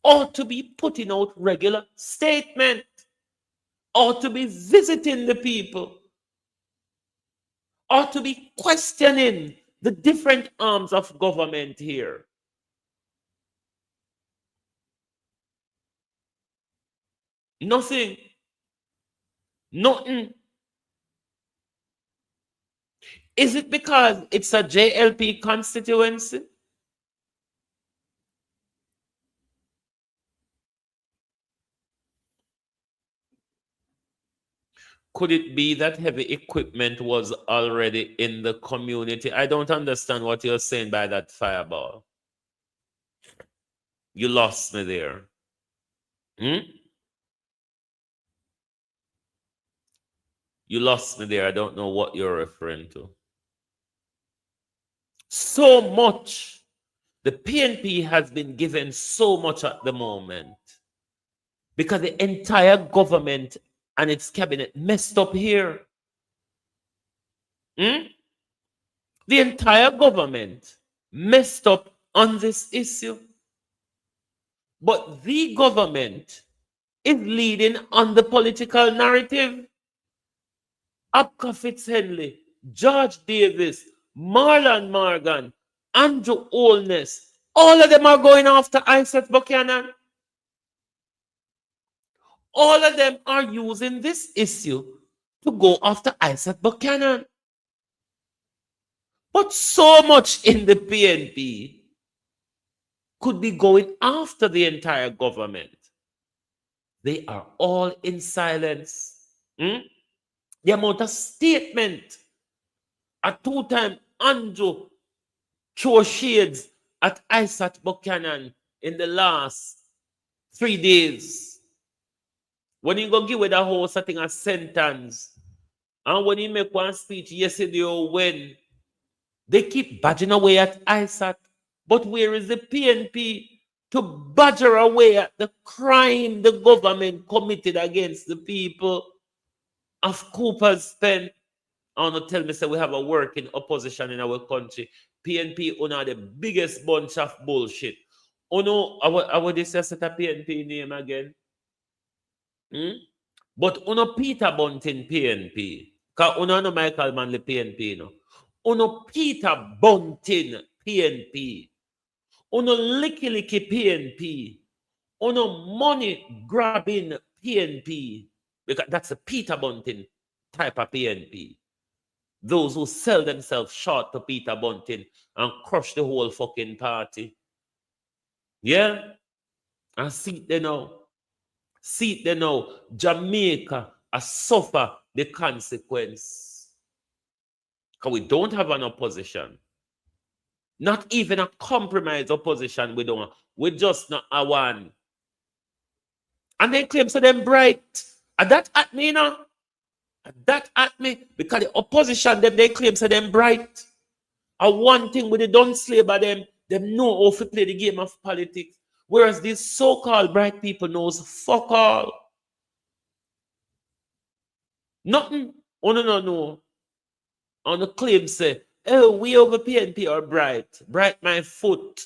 ought to be putting out regular statements, ought to be visiting the people, ought to be questioning the different arms of government here. Nothing. Nothing. Is it because it's a JLP constituency? Could it be that heavy equipment was already in the community? I don't understand what you're saying by that, Fireball. You lost me there. You lost me there. I don't know what you're referring to. So much. The PNP has been given so much at the moment because the entire government and its cabinet messed up here. The entire government messed up on this issue. But the government is leading on the political narrative. Abka Fitzhenley, George Davis, Marlon Morgan, Andrew Holness, all of them are going after Isaac Buchanan. All of them are using this issue to go after Isaac Buchanan. But so much in the PNP could be going after the entire government. They are all in silence. The amount of statement, a 2-time Andrew throw shades at Isaac Buchanan in the last 3 days. When you go give with the whole setting a sentence, and when you make one speech yesterday or when, they keep badgering away at Isaac. But where is the PNP to badger away at the crime the government committed against the people of Cooper's Pen? I want to tell me, say we have a working opposition in our country. PNP are the biggest bunch of bullshit. Oh no, I would just set a PNP name again. But uno Peter Bunting PNP. Because uno no Michael Manley PNP no. Uno Peter Bunting PNP. Uno licky licky PNP. Uno money grabbing PNP. Because that's a Peter Bunting type of PNP. Those who sell themselves short to Peter Bunting and crush the whole fucking party. Yeah? And see it there now. See it there now. Jamaica has suffered the consequence. Because we don't have an opposition. Not even a compromised opposition we don't have. We just not a one. And they claim so them bright. And that at me, you know? That at me. Because the opposition, they claim so them bright. And one thing with the done slave by them know how to play the game of politics. Whereas these so-called bright people knows fuck all. Nothing. Oh, no. On the claim say, oh, we over PNP are bright. Bright my foot.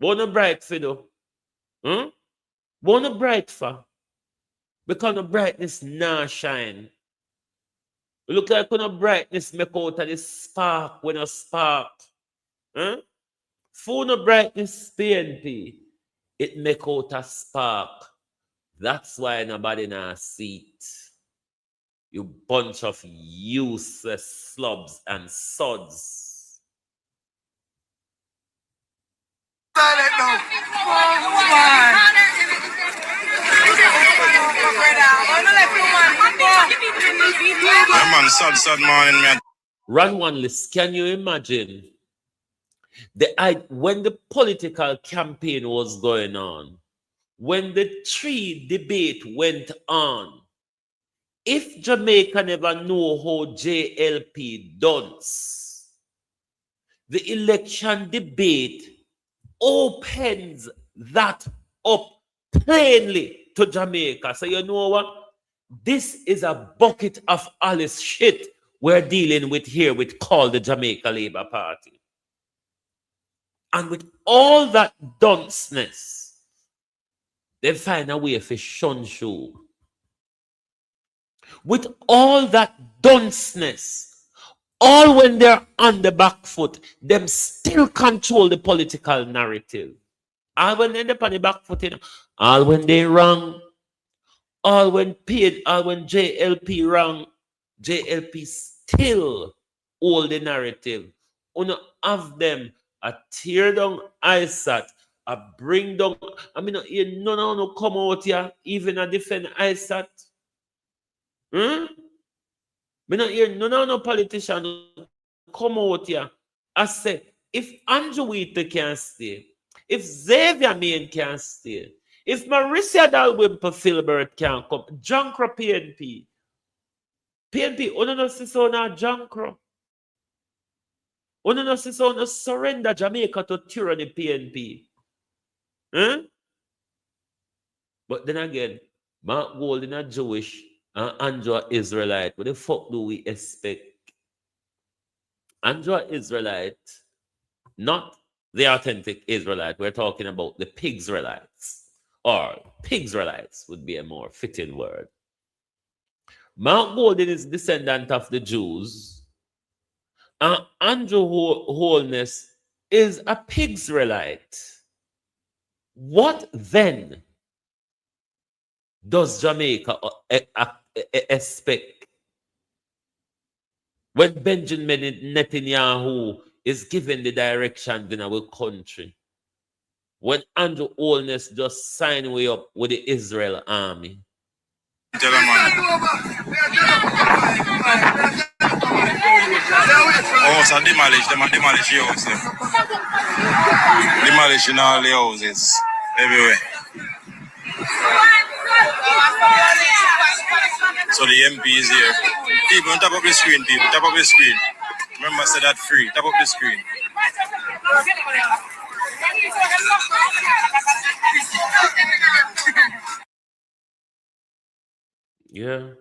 Wanna bright for though? Wanna bright for? Because the brightness nah shine. Look like when the brightness make out of the spark when a spark. For the brightness PNP, it make out a spark. That's why nobody nah see it. You bunch of useless slobs and sods. sad morning, man. Run one list. Can you imagine when the political campaign was going on, when the tree debate went on, if Jamaica never know how JLP does, the election debate opens that up plainly to Jamaica. So you know what? This is a bucket of Alice shit we're dealing with here with called the Jamaica Labour Party. And with all that dunceness, they find a way for shun shoe. With all that dunceness, all when they're on the back foot, them still control the political narrative. All when they're on the back foot, you know, all when they wrong, all when paid, all when JLP wrong, JLP still hold the narrative. Uno have them a tear down ISAT, a bring down. I mean, you no come out here, even a defend ISAT. Me not hear no politician come out here. I say, if Andrew Wheatley can stay, if Xavier Main can stay, if Marissa Dalwymple Filbert can come, Jankro PNP, no see so na Jankro. No see so na surrender Jamaica to tyranny PNP. But then again, Mark Golding a Jewish and Andrew a Israelite. What the fuck do we expect? Andrew a Israelite, not the authentic Israelite. We're talking about the Pigsraelites. Or Pigsraelites would be a more fitting word. Mark Golding is descendant of the Jews. And Andrew Holness is a Pigsraelite. What then does Jamaica expect when Benjamin Netanyahu is given the direction in our country? When Andrew Holness just signed way up with the Israel army? Oh, so demolish the houses. Demolishing all the houses everywhere. So the MP is here. People on top of the screen, top of the screen. Remember, I said that free, top of the screen. Yeah.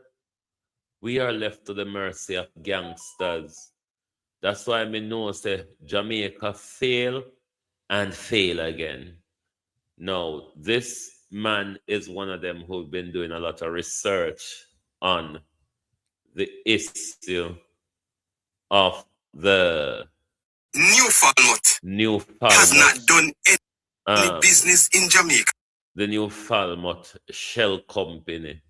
We are left to the mercy of gangsters. That's why I know say Jamaica fail and fail again. No, this man is one of them who've been doing a lot of research on the issue of the New Falmouth has not done any business in Jamaica. The New Falmouth Shell Company.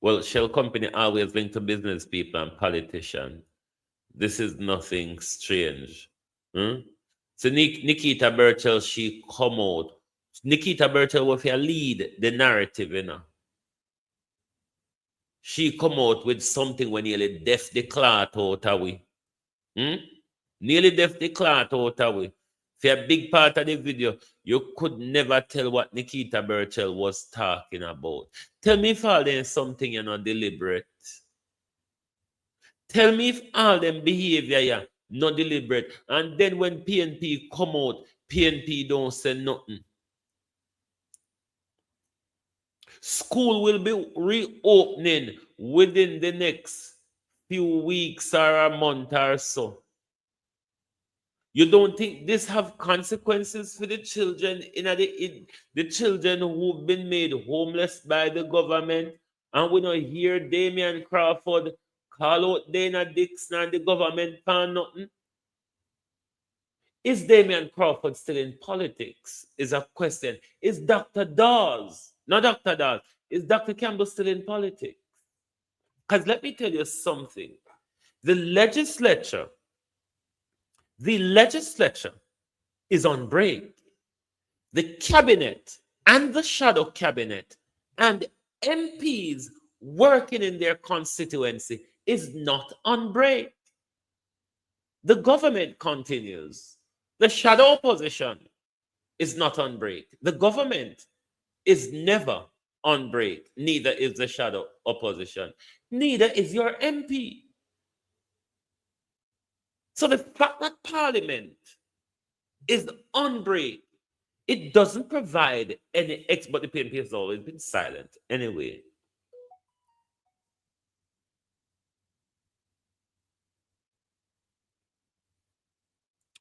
Well, Shell Company always linked to business people and politicians. This is nothing strange. So Nikita Burchell, she come out. Nikita Burchell was here lead the narrative, you know. She come out with something when nearly deaf the cloth out of we. Nearly deaf the cloth out of we. For a big part of the video, you could never tell what Nikita Burchell was talking about. Tell me if all them something you're not deliberate. Tell me if all them behavior yeah, not deliberate. And then when PNP come out, PNP don't say nothing. School will be reopening within the next few weeks or a month or so. You don't think this have consequences for the children the children who've been made homeless by the government? And we don't hear Damian Crawford call out Dana Dixon and the government for nothing. Is Damian Crawford still in politics? Is a question. Is Dr. Dawes, not Dr. Dawes, is Dr. Campbell still in politics? Because let me tell you something. The legislature is on break. The cabinet and the shadow cabinet and MPs working in their constituency is not on break. The government continues. The shadow opposition is not on break. The government is never on break. Neither is the shadow opposition. Neither is your MP. So the fact that Parliament is on break, it doesn't provide any but the PNP has always been silent anyway.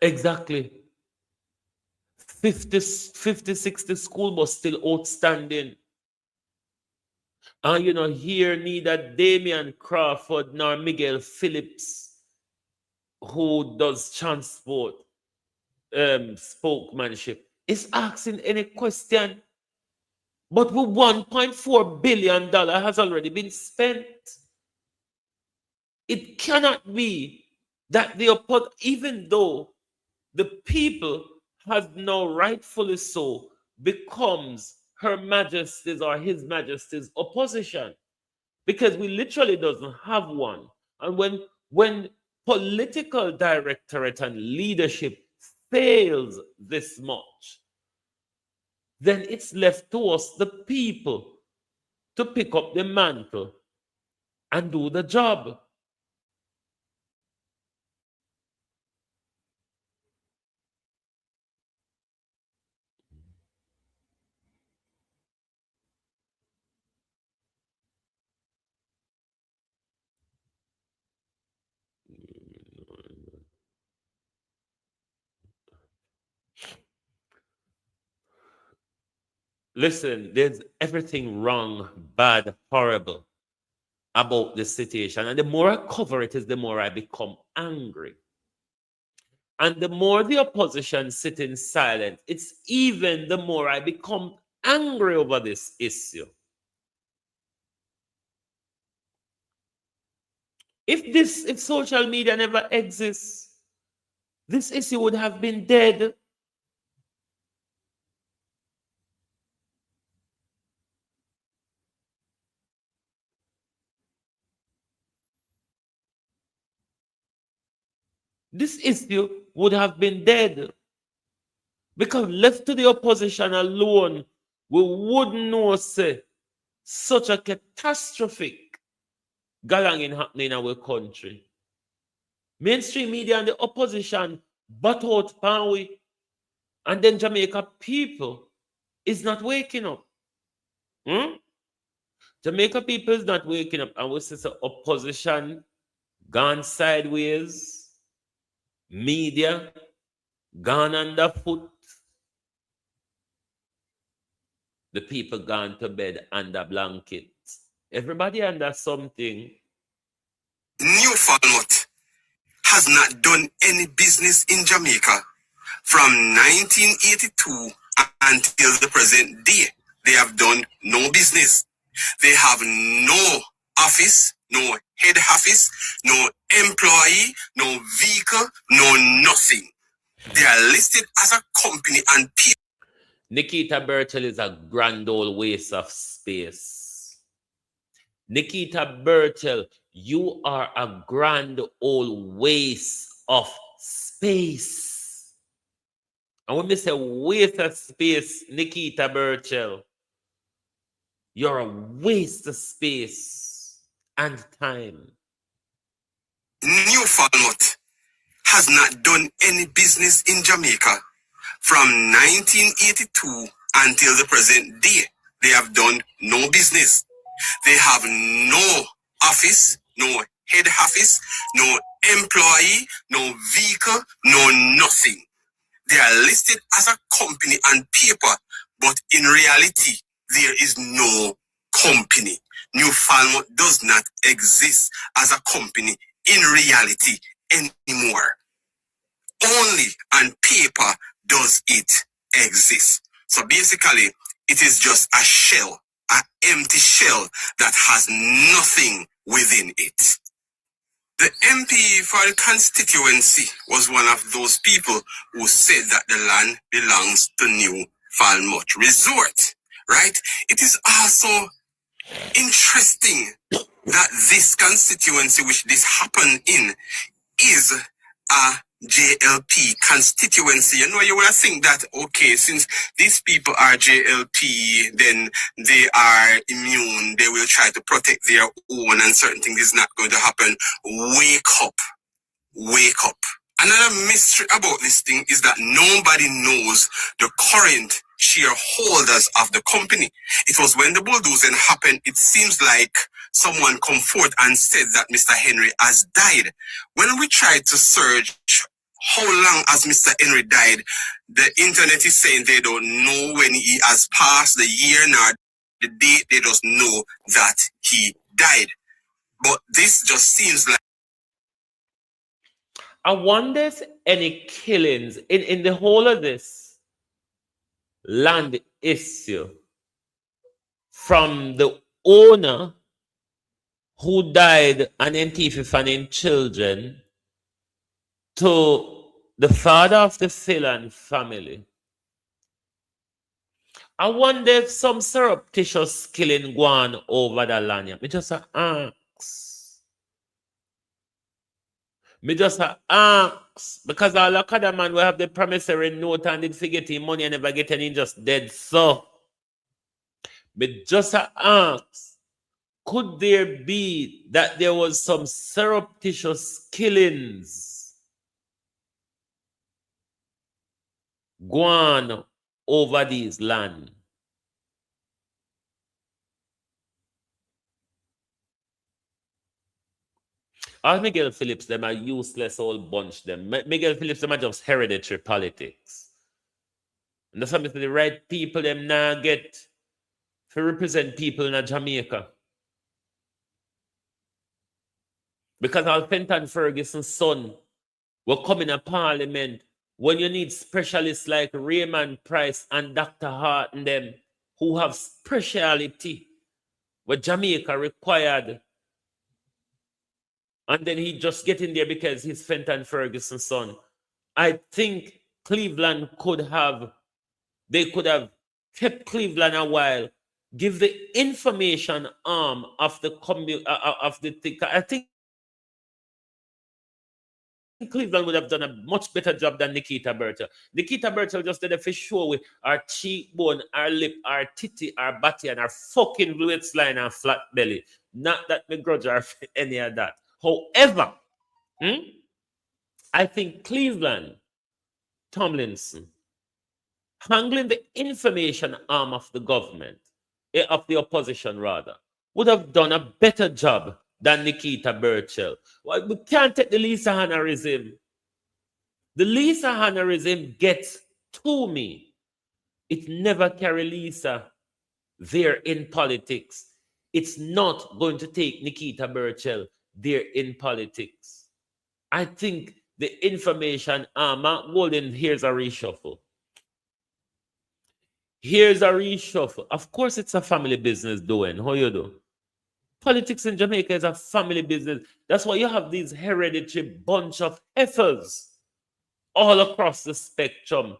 Exactly. 50, 60 school bus still outstanding. And here neither Damian Crawford nor Miguel Phillips, who does transport spokesmanship, is asking any question. But with $1.4 billion has already been spent. It cannot be that even though the people has now rightfully so becomes Her Majesty's or His Majesty's opposition, because we literally doesn't have one. And when political directorate and leadership fails this much, then it's left to us, the people, to pick up the mantle and do the job. Listen, there's everything wrong, bad, horrible about this situation. And the more I cover it, is the more I become angry. And the more the opposition sitting silent, it's even the more I become angry over this issue. If social media never exists, this issue would have been dead. This issue would have been dead. Because left to the opposition alone, we wouldn't know say such a catastrophic galanging happening in our country. Mainstream media and the opposition butt out Panwe, and then Jamaica people is not waking up. Jamaica people is not waking up, and we see the opposition gone sideways, media gone underfoot, the people gone to bed under blankets. Everybody under something. New Falmouth has not done any business in Jamaica from 1982 until the present day. They have done no business. They have no office, no head office, no employee, no vehicle, no nothing. They are listed as a company and people. Nikita Bertel is a grand old waste of space. Nikita Bertel, you are a grand old waste of space. And when we say waste of space, Nikita Bertel, you're a waste of space and time. New Falmouth has not done any business in Jamaica from 1982 until the present day. They have done no business. They have no office, no head office, no employee, no vehicle, no nothing. They are listed as a company on paper, but in reality, there is no company. New Falmouth does not exist as a company in reality anymore. Only on paper does it exist. So basically, it is just a shell, an empty shell that has nothing within it. The MP for the constituency was one of those people who said that the land belongs to New Falmouth Resort, right? It is also Interesting that this constituency which this happened in is a JLP constituency. You know, you would think that, okay, since these people are JLP, then they are immune, they will try to protect their own and certain things is not going to happen. Wake up. Wake up. Another mystery about this thing is that nobody knows the current shareholders of the company. It was when the bulldozing happened, it seems like someone come forth and said that Mr. Henry has died. When we tried to search how long has Mr. Henry died, the internet is saying they don't know when he has passed, the year nor the date. They just know that he died. But this just seems like I wonder if any killings in the whole of this land issue from the owner who died and in children to the father of the Phelan family. I wonder if some surreptitious killing go on over the land. Me just ask. Me just ask. Because all the other man will have the promissory note and did forget him money and never get any just dead. So, me just ask. Could there be that there was some surreptitious killings go on over these land? All Miguel Phillips, them are useless old bunch. Them Miguel Phillips, them are just hereditary politics. And that's why the right people them now get to represent people in Jamaica. Because all Fenton Ferguson's son will come in a parliament when you need specialists like Raymond Price and Dr. Hart and them who have speciality what Jamaica required. And then he just get in there because he's Fenton Ferguson's son. I think Cleveland they could have kept Cleveland a while, give the information arm of the thing. I think Cleveland would have done a much better job than Nikita Bertel. Nikita Bertel just did a fish show with our cheekbone, our lip, our titty, our body, and our fucking blitz line and flat belly. Not that me grudge her for any of that. However, I think Cleveland, Tomlinson, handling the information arm of the government, of the opposition rather, would have done a better job than Nikita Bertel. Well, we can't take the Lisa Hannarism. The Lisa Hannarism gets to me. It never carry Lisa there in politics. It's not going to take Nikita Bertel there in politics. I think the information, Mark Golden, here's a reshuffle. Here's a reshuffle. Of course, it's a family business doing. How you do? Politics in Jamaica is a family business. That's why you have these hereditary bunch of heifers all across the spectrum.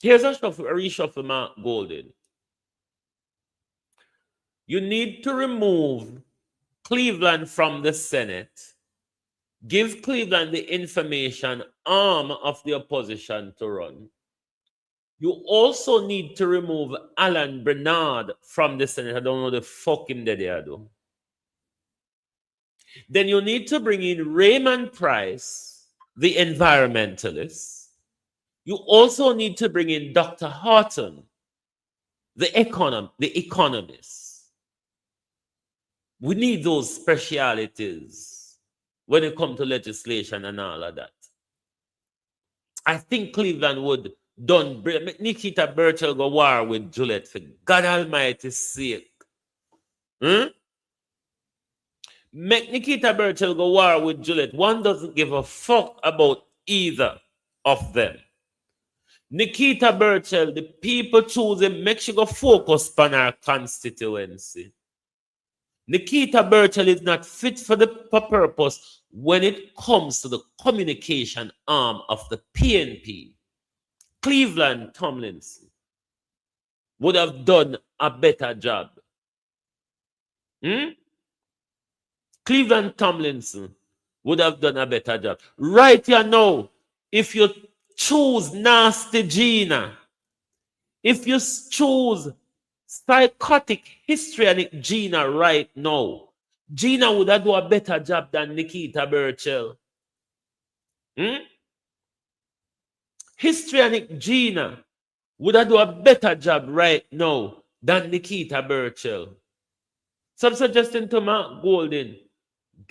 Here's a reshuffle, Mark Golden. You need to remove Cleveland from the Senate. Give Cleveland the information arm of the opposition to run. You also need to remove Alan Bernard from the Senate. I don't know the fucking that they are doing. Then you need to bring in Raymond Price, the environmentalist. You also need to bring in Dr. Horton, the economist. We need those specialities when it comes to legislation and all of that. I think Cleveland would done. Nikita Bertel go war with Juliet for God Almighty's sake. Make Nikita Bertel go war with Juliet. One doesn't give a fuck about either of them. Nikita Bertel, the people choose him, make sure go focus on our constituency. Nikita Bertel is not fit for the purpose when it comes to the communication arm of the PNP. Cleveland Tomlinson would have done a better job. Cleveland Tomlinson would have done a better job. Right here now, if you choose Nasty Gina, if you choose psychotic histrionic Gina right now, Gina would have done a better job than Nikita Burchell. Histrionic Gina would have done a better job right now than Nikita Burchell. So I'm suggesting to Mark Golden,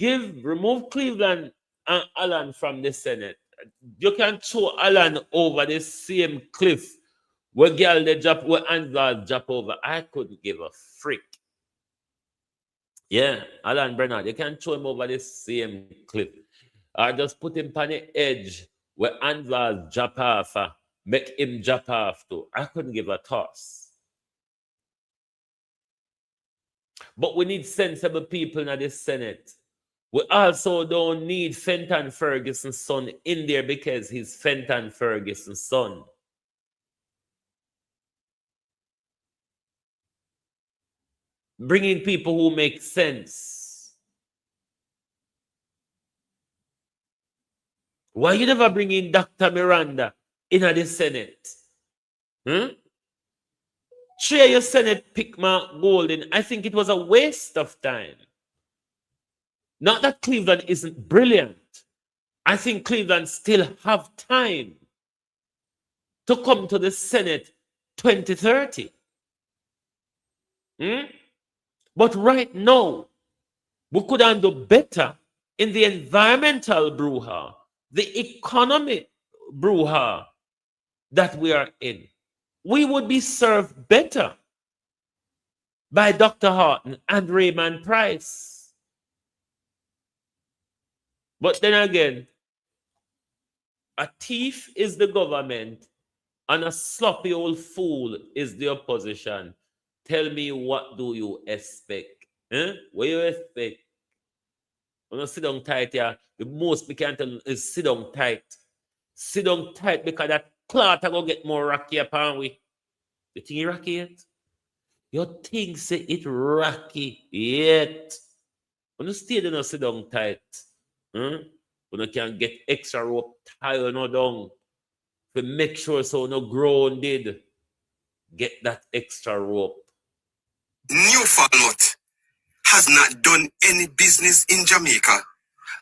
remove Cleveland and Alan from the Senate. You can throw Alan over the same cliff where girl they drop, where Angela drop over. I couldn't give a freak. Yeah, Alan Bernard, you can throw him over the same cliff. Or just put him on the edge where Angela drop off, make him drop off too. I couldn't give a toss. But we need sensible people in the Senate. We also don't need Fenton Ferguson's son in there because he's Fenton Ferguson's son. Bringing people who make sense. Why you never bring in Dr. Miranda in the Senate? Share your Senate pick Mark Golden. I think it was a waste of time. Not that Cleveland isn't brilliant. I think Cleveland still have time to come to the Senate 2030. But right now, we could handle better in the environmental brouhaha, the economic brouhaha that we are in. We would be served better by Dr. Horton and Raymond Price. But then again, a thief is the government and a sloppy old fool is the opposition. Tell me, what do you expect? What you expect? I'm going to sit down tight here. The most we can tell is sit down tight. Sit down tight because that cloth are going to get more rocky upon we. You think it rocky yet? You think say it rocky yet? When you stay there, sit down tight. When you can get extra rope tie no down to make sure so no grounded. Get that extra rope. New Falmouth has not done any business in Jamaica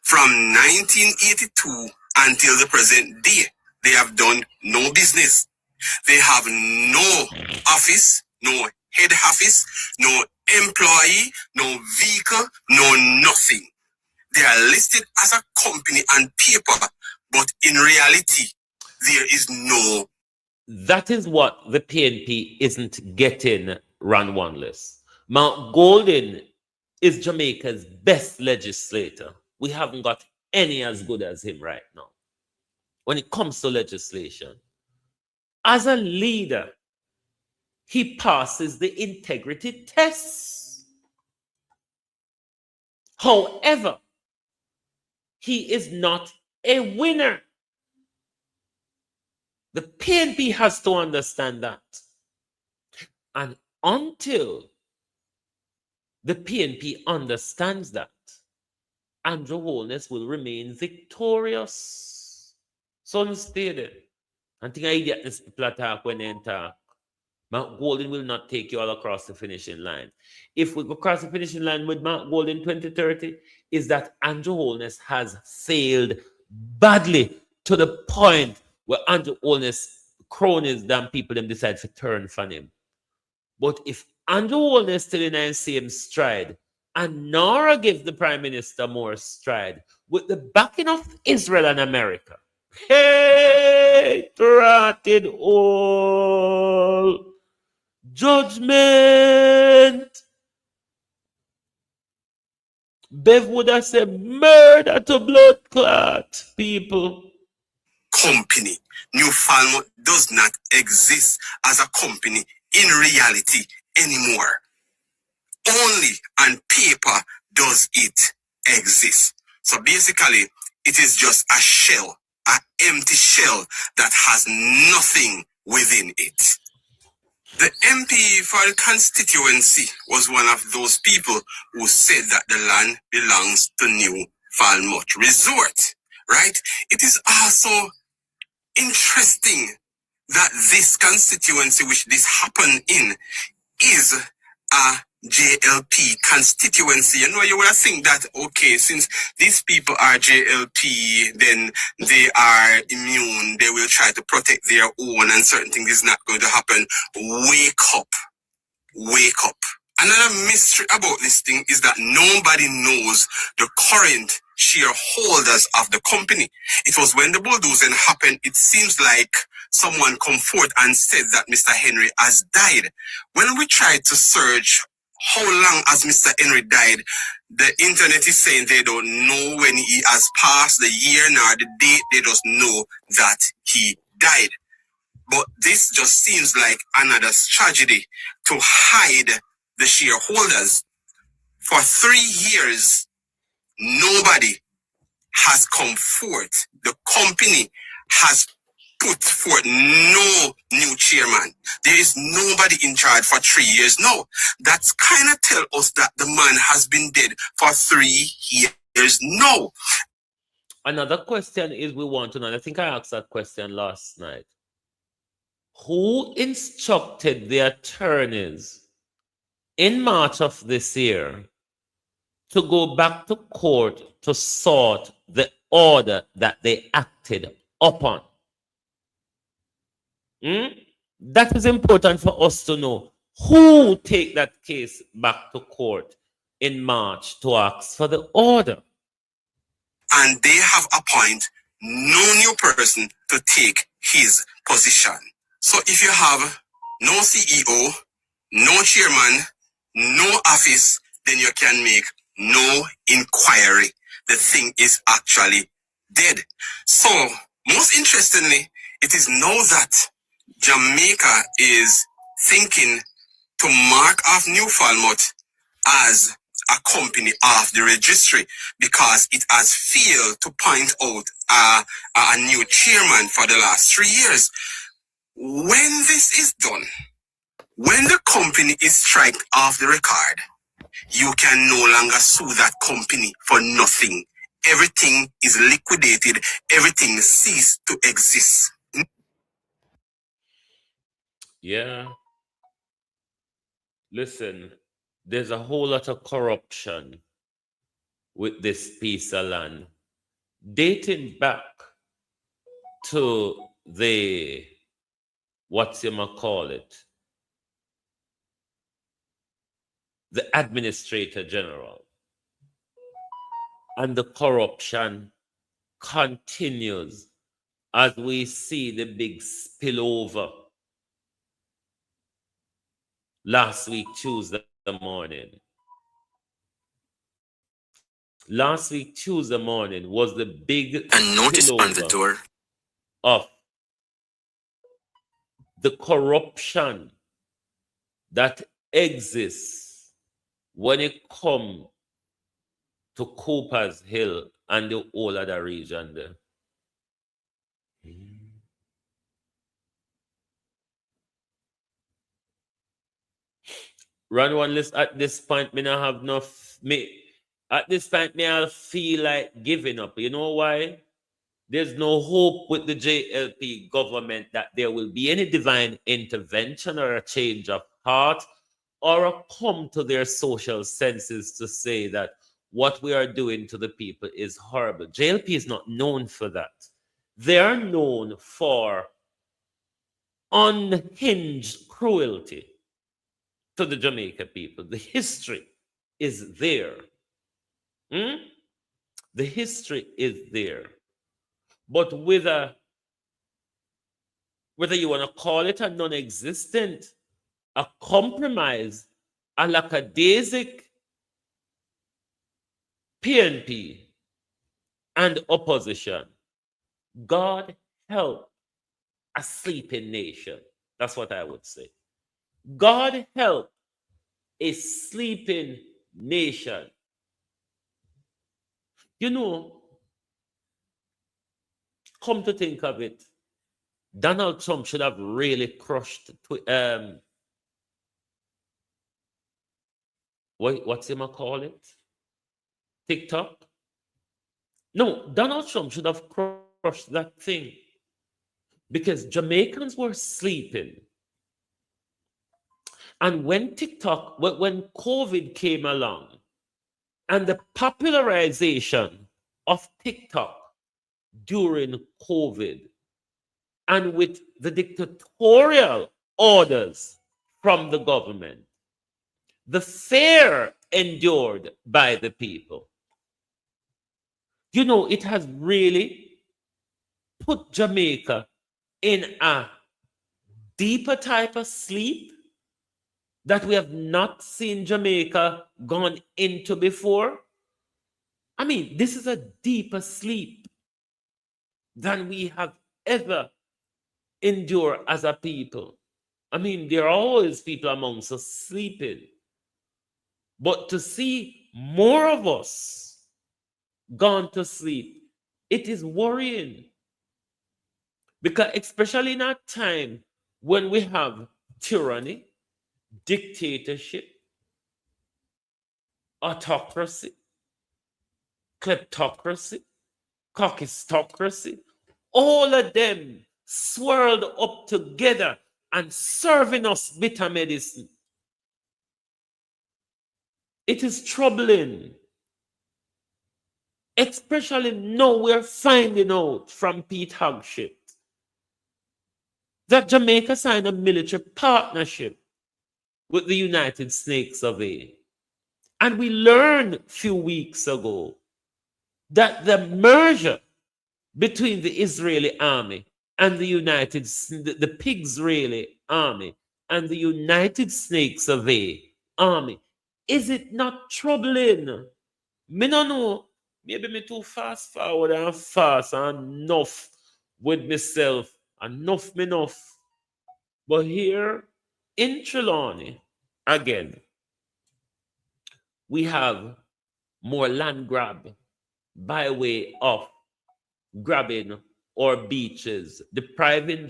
from 1982 until the present day. They have done no business. They have no office, no head office, no employee, no vehicle, no nothing. They are listed as a company on paper, but in reality, there is no. That is what the PNP isn't getting, Ron Wanless. Mount Golden is Jamaica's best legislator. We haven't got any as good as him right now when it comes to legislation. As a leader, he passes the integrity tests. However, he is not a winner. The PNP has to understand that. And until the PNP understands that, Andrew Holness will remain victorious. So unstated. I think I get this people attack when they talk. Mark Golden will not take you all across the finishing line. If we go across the finishing line with Mark Golden 2030, is that Andrew Holness has failed badly to the point where Andrew Holness cronies than people them decide to turn from him. But if Andrew Holness still in the same stride, and Nora gives the Prime Minister more stride, with the backing of Israel and America, hey, trotted all judgment. Bev would have said murder to blood clot, people. Company. New Falmouth does not exist as a company in reality anymore. Only on paper does it exist. So basically, it is just a shell, an empty shell that has nothing within it. The MP for the constituency was one of those people who said that the land belongs to New Falmouth Resort, right? It is also interesting that this constituency, which this happened in, is a JLP constituency. You know, you would think that, okay, since these people are JLP, then they are immune, they will try to protect their own, and certain things is not going to happen. Wake up. Wake up. Another mystery about this thing is that nobody knows the current shareholders of the company. It was when the bulldozing happened, it seems like someone come forth and said that Mr. Henry has died. When we tried to search how long has Mr. Henry died, the internet is saying they don't know when he has passed, the year nor the date. They just know that he died. But this just seems like another tragedy to hide the shareholders. For 3 years, nobody has come forth. The company has put forth no new chairman. There is nobody in charge for 3 years now. That's kind of tell us that the man has been dead for 3 years now. Another question is we want to know, and I think I asked that question last night. Who instructed the attorneys in March of this year to go back to court to sort the order that they acted upon? That is important for us to know. Who take that case back to court in March to ask for the order? And they have appointed no new person to take his position. So if you have no CEO, no chairman, no office, then you can make no inquiry. The thing is actually dead. So, most interestingly, it is now that Jamaica is thinking to mark off New Falmouth as a company of the registry because it has failed to point out a new chairman for the last 3 years. When this is done, when the company is striked off the record, you can no longer sue that company for nothing. Everything is liquidated. Everything ceased to exist. Yeah. Listen, there's a whole lot of corruption with this piece of land, dating back to the, the Administrator General. And the corruption continues as we see the big spillover last week, Tuesday morning. Last week, Tuesday morning, was the big A notice on the door of the corruption that exists when it comes to Cooper's Hill and the whole other region there. Run one list at this point, me not have enough. At this point, me I feel like giving up. You know why? There's no hope with the JLP government that there will be any divine intervention or a change of heart or a come to their social senses to say that what we are doing to the people is horrible. JLP is not known for that. They are known for unhinged cruelty to the Jamaica people. The history is there. The history is there. But whether you want to call it a non-existent, a compromise, a lackadaisic PNP and opposition, God help a sleeping nation. That's what I would say. God help a sleeping nation. You know, come to think of it, Donald Trump should have really crushed what's him call it? TikTok? No, Donald Trump should have crushed that thing because Jamaicans were sleeping. And when when COVID came along and the popularization of TikTok during COVID and with the dictatorial orders from the government, the fear endured by the people. You know, it has really put Jamaica in a deeper type of sleep that we have not seen Jamaica gone into before. I mean, this is a deeper sleep than we have ever endured as a people. I mean, there are always people amongst us sleeping. But to see more of us gone to sleep, it is worrying. Because especially in a time when we have tyranny, dictatorship, autocracy, kleptocracy, cockistocracy, all of them swirled up together and serving us bitter medicine. It is troubling. Especially now we're finding out from Pete Hardship that Jamaica signed a military partnership with the United States of A. And we learned a few weeks ago that the merger between the Israeli army and the Pig-Israeli army and the United States of A army, is it not troubling? Me no know. Maybe me too fast forward and fast and enough with myself. Enough. But here in Trelawney, again, we have more land grab by way of grabbing our beaches, depriving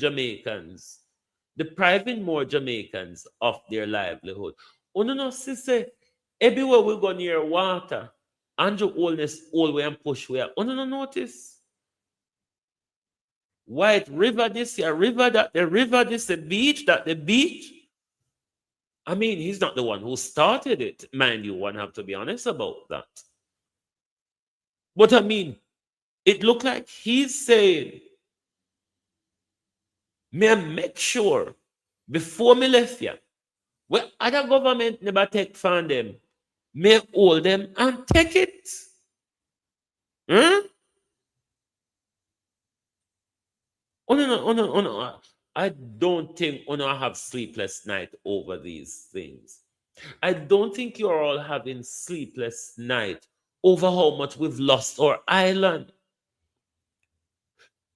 more Jamaicans of their livelihood. Oh no, sister, everywhere we go near water, Andrew Oldness all way and push where. Oh no, notice. White river this, a river that, the river this, the beach that, the beach. I mean, he's not the one who started it. Mind you, one have to be honest about that. But I mean, it looked like he's saying, may I make sure before me left here, well, other government never take from them, may hold them and take it. Huh? Oh no. I don't think I have sleepless night over these things. I don't think you're all having sleepless night over how much we've lost our island.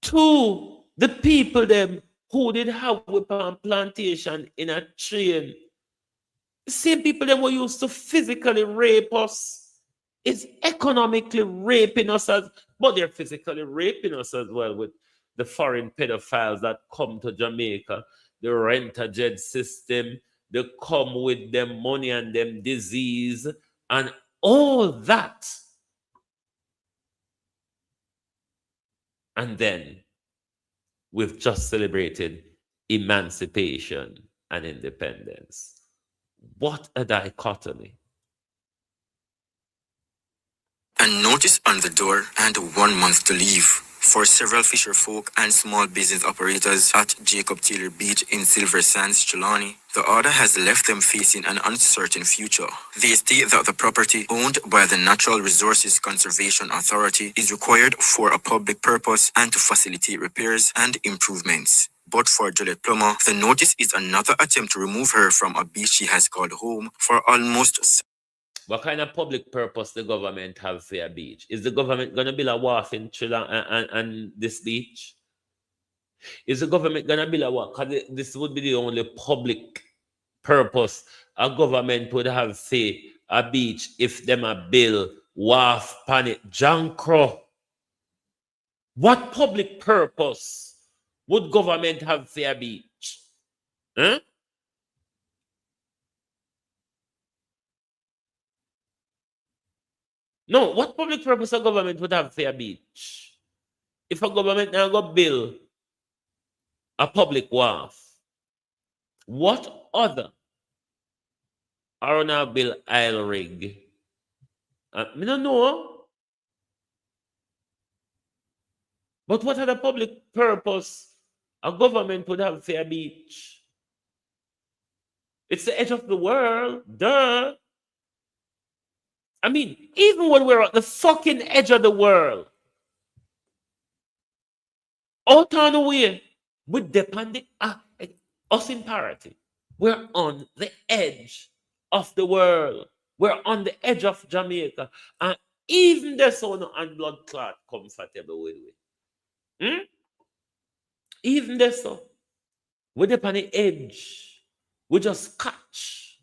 Two, the people them who did have weapon plantation in a train. The same people them who used to physically rape us is economically raping us but they're physically raping us as well with the foreign pedophiles that come to Jamaica, the rent-a-jet system, they come with them money and them disease and all that. And then we've just celebrated emancipation and independence. What a dichotomy. A notice on the door and 1 month to leave. For several fisher folk and small business operators at Jacob Taylor Beach in Silver Sands, Trelawney, the order has left them facing an uncertain future. They state that the property owned by the Natural Resources Conservation Authority is required for a public purpose and to facilitate repairs and improvements. But for Juliet Plummer, the notice is another attempt to remove her from a beach she has called home for almost. What kind of public purpose the government have for a beach? Is the government going to build a wharf in and this beach? Is the government going to build a wharf? Because this would be the only public purpose a government would have for a beach if them a build wharf pan it. John Crow. What public purpose would government have for a beach? Huh? No, what public purpose a government would have for a beach? If a government now go build a public wharf, what other are now build oil rig? I don't know. But what other public purpose a government would have for a beach? It's the edge of the world, duh. I mean, even when we're at the fucking edge of the world, out on the way, we depend us in parity. We're on the edge of the world. We're on the edge of Jamaica. And even the son and blood clot comfortable with it. Even the son. We're on the edge. We just catch.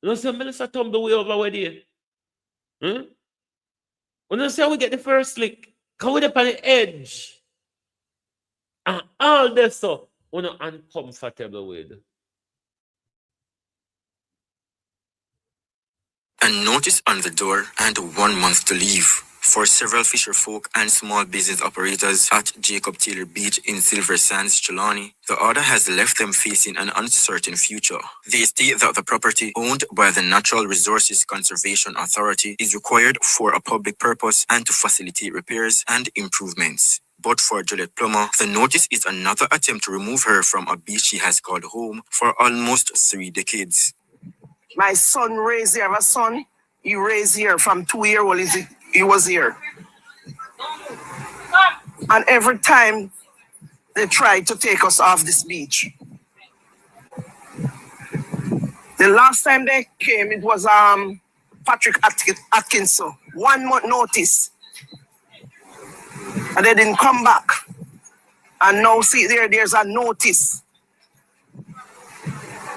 You know, say Melissa tumble way over there. You know, say we get the first lick. Because we're on the edge. And all this stuff we're not uncomfortable with. A notice on the door and 1 month to leave. For several fisher folk and small business operators at Jacob Taylor Beach in Silver Sands, Trelawney, the order has left them facing an uncertain future. They state that the property owned by the Natural Resources Conservation Authority is required for a public purpose and to facilitate repairs and improvements. But for Juliet Plummer, the notice is another attempt to remove her from a beach she has called home for almost 3 decades. My son raised here. I have a son. He raised here from 2 years old. He was here. And every time they tried to take us off this beach. The last time they came, it was Patrick Atkinson. 1 month notice. And they didn't come back. And now see there's a notice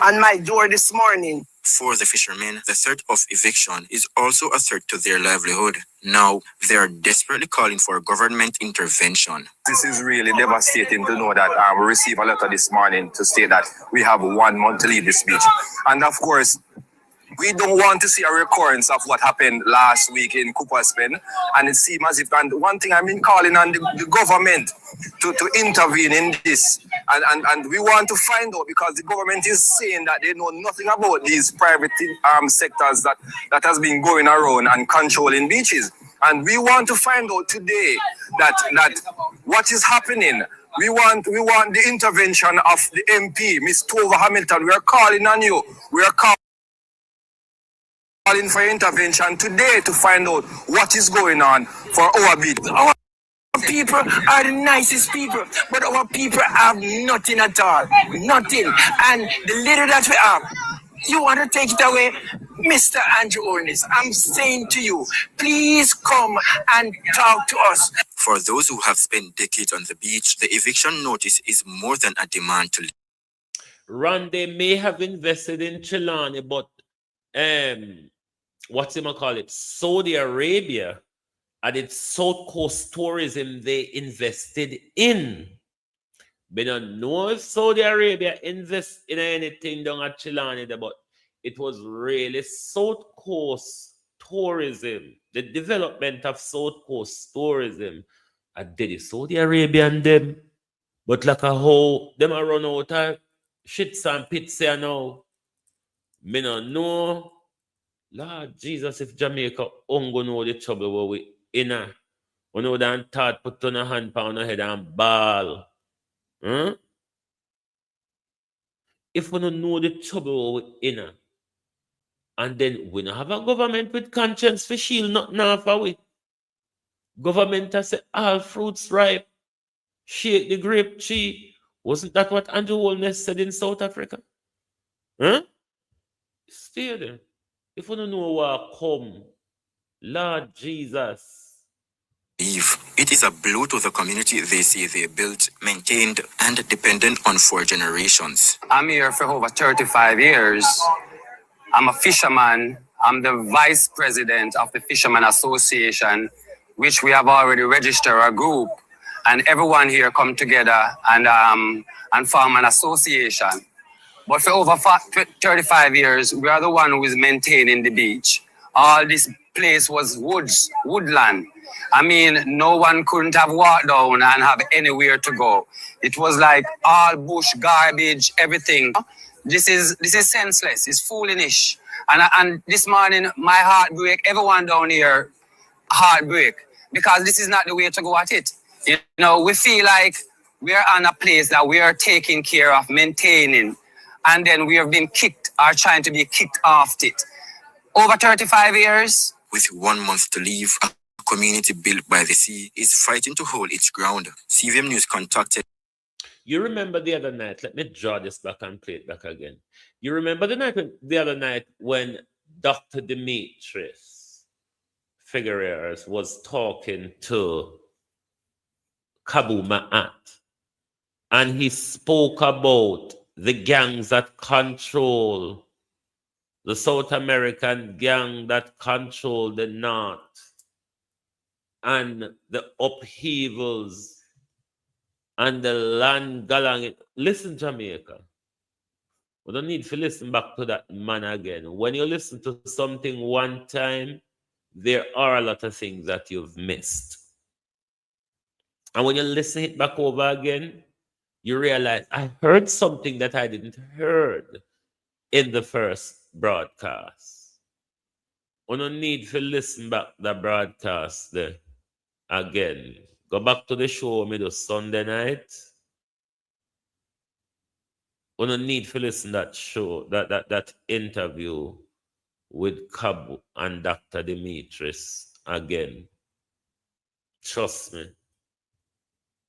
on my door this morning. For the fishermen, the threat of eviction is also a threat to their livelihood. Now, they are desperately calling for government intervention. This is really devastating to know that we received a letter this morning to state that we have 1 month to leave this beach. And of course, we don't want to see a recurrence of what happened last week in Cooper's Pen. And it seems as if, and one thing I've been calling on the government to intervene in this. And we want to find out, because the government is saying that they know nothing about these private sectors that has been going around and controlling beaches. And we want to find out today that what is happening. We want the intervention of the MP, Ms. Tova Hamilton. We are calling on you. We are calling for intervention today to find out what is going on for our beach. Our people are the nicest people, but our people have nothing at all. Nothing. And the little that we have, you want to take it away? Mr. Andrew Ornis, I'm saying to you, please come and talk to us. For those who have spent decades on the beach, the eviction notice is more than a demand to leave. Ron, they may have invested in Trelawney, but what's it call it? Saudi Arabia and its South Coast tourism they invested in. We don't know if Saudi Arabia invests in anything down at Trelawney, but it was really South Coast tourism, the development of South Coast tourism. I did it Saudi Arabia and them, but like a whole, them are run out of shits and pits here now. Me don't know. Lord Jesus, if Jamaica ongo know the trouble where we in a, we know that thought put on a hand pound a head and ball. If we don't know the trouble where we in a, and then we don't have a government with conscience for shield nothing off of we. Government has said all fruits ripe, shake the grape tree. Wasn't that what Andrew Holness said in South Africa? Stay there. If we don't know what come, Lord Jesus. It is a blow to the community they say they built, maintained, and dependent on for generations. I'm here for over 35 years. I'm a fisherman. I'm the vice president of the Fisherman Association, which we have already registered a group. And everyone here come together and form an association. But for over 35 years, we are the one who is maintaining the beach. All this place was woodland. I mean, no one couldn't have walked down and have anywhere to go. It was like all bush, garbage, everything. This is senseless. It's foolish. And this morning, my heart break. Everyone down here, heart break, because this is not the way to go at it. You know, we feel like we're on a place that we are taking care of, maintaining, and then we have been kicked or trying to be kicked off it. Over 35 years. With 1 month to leave, a community built by the sea is fighting to hold its ground. CVM News contacted. You remember the other night, let me draw this back and play it back again. You remember the other night when Dr. Demetrius Figueres was talking to Kabu Ma'at, and he spoke about the gangs that control the South American gang that control the North, and the upheavals and the land galang. Listen, Jamaica. We don't need to listen back to that man again. When you listen to something one time, there are a lot of things that you've missed. And when you listen it back over again, you realize I heard something that I didn't heard in the first broadcast. We don't need to listen back the broadcast there again. Go back to the show me the Sunday night. We don't need to listen that show, that interview with Kabu and Dr. Demetrius again. Trust me.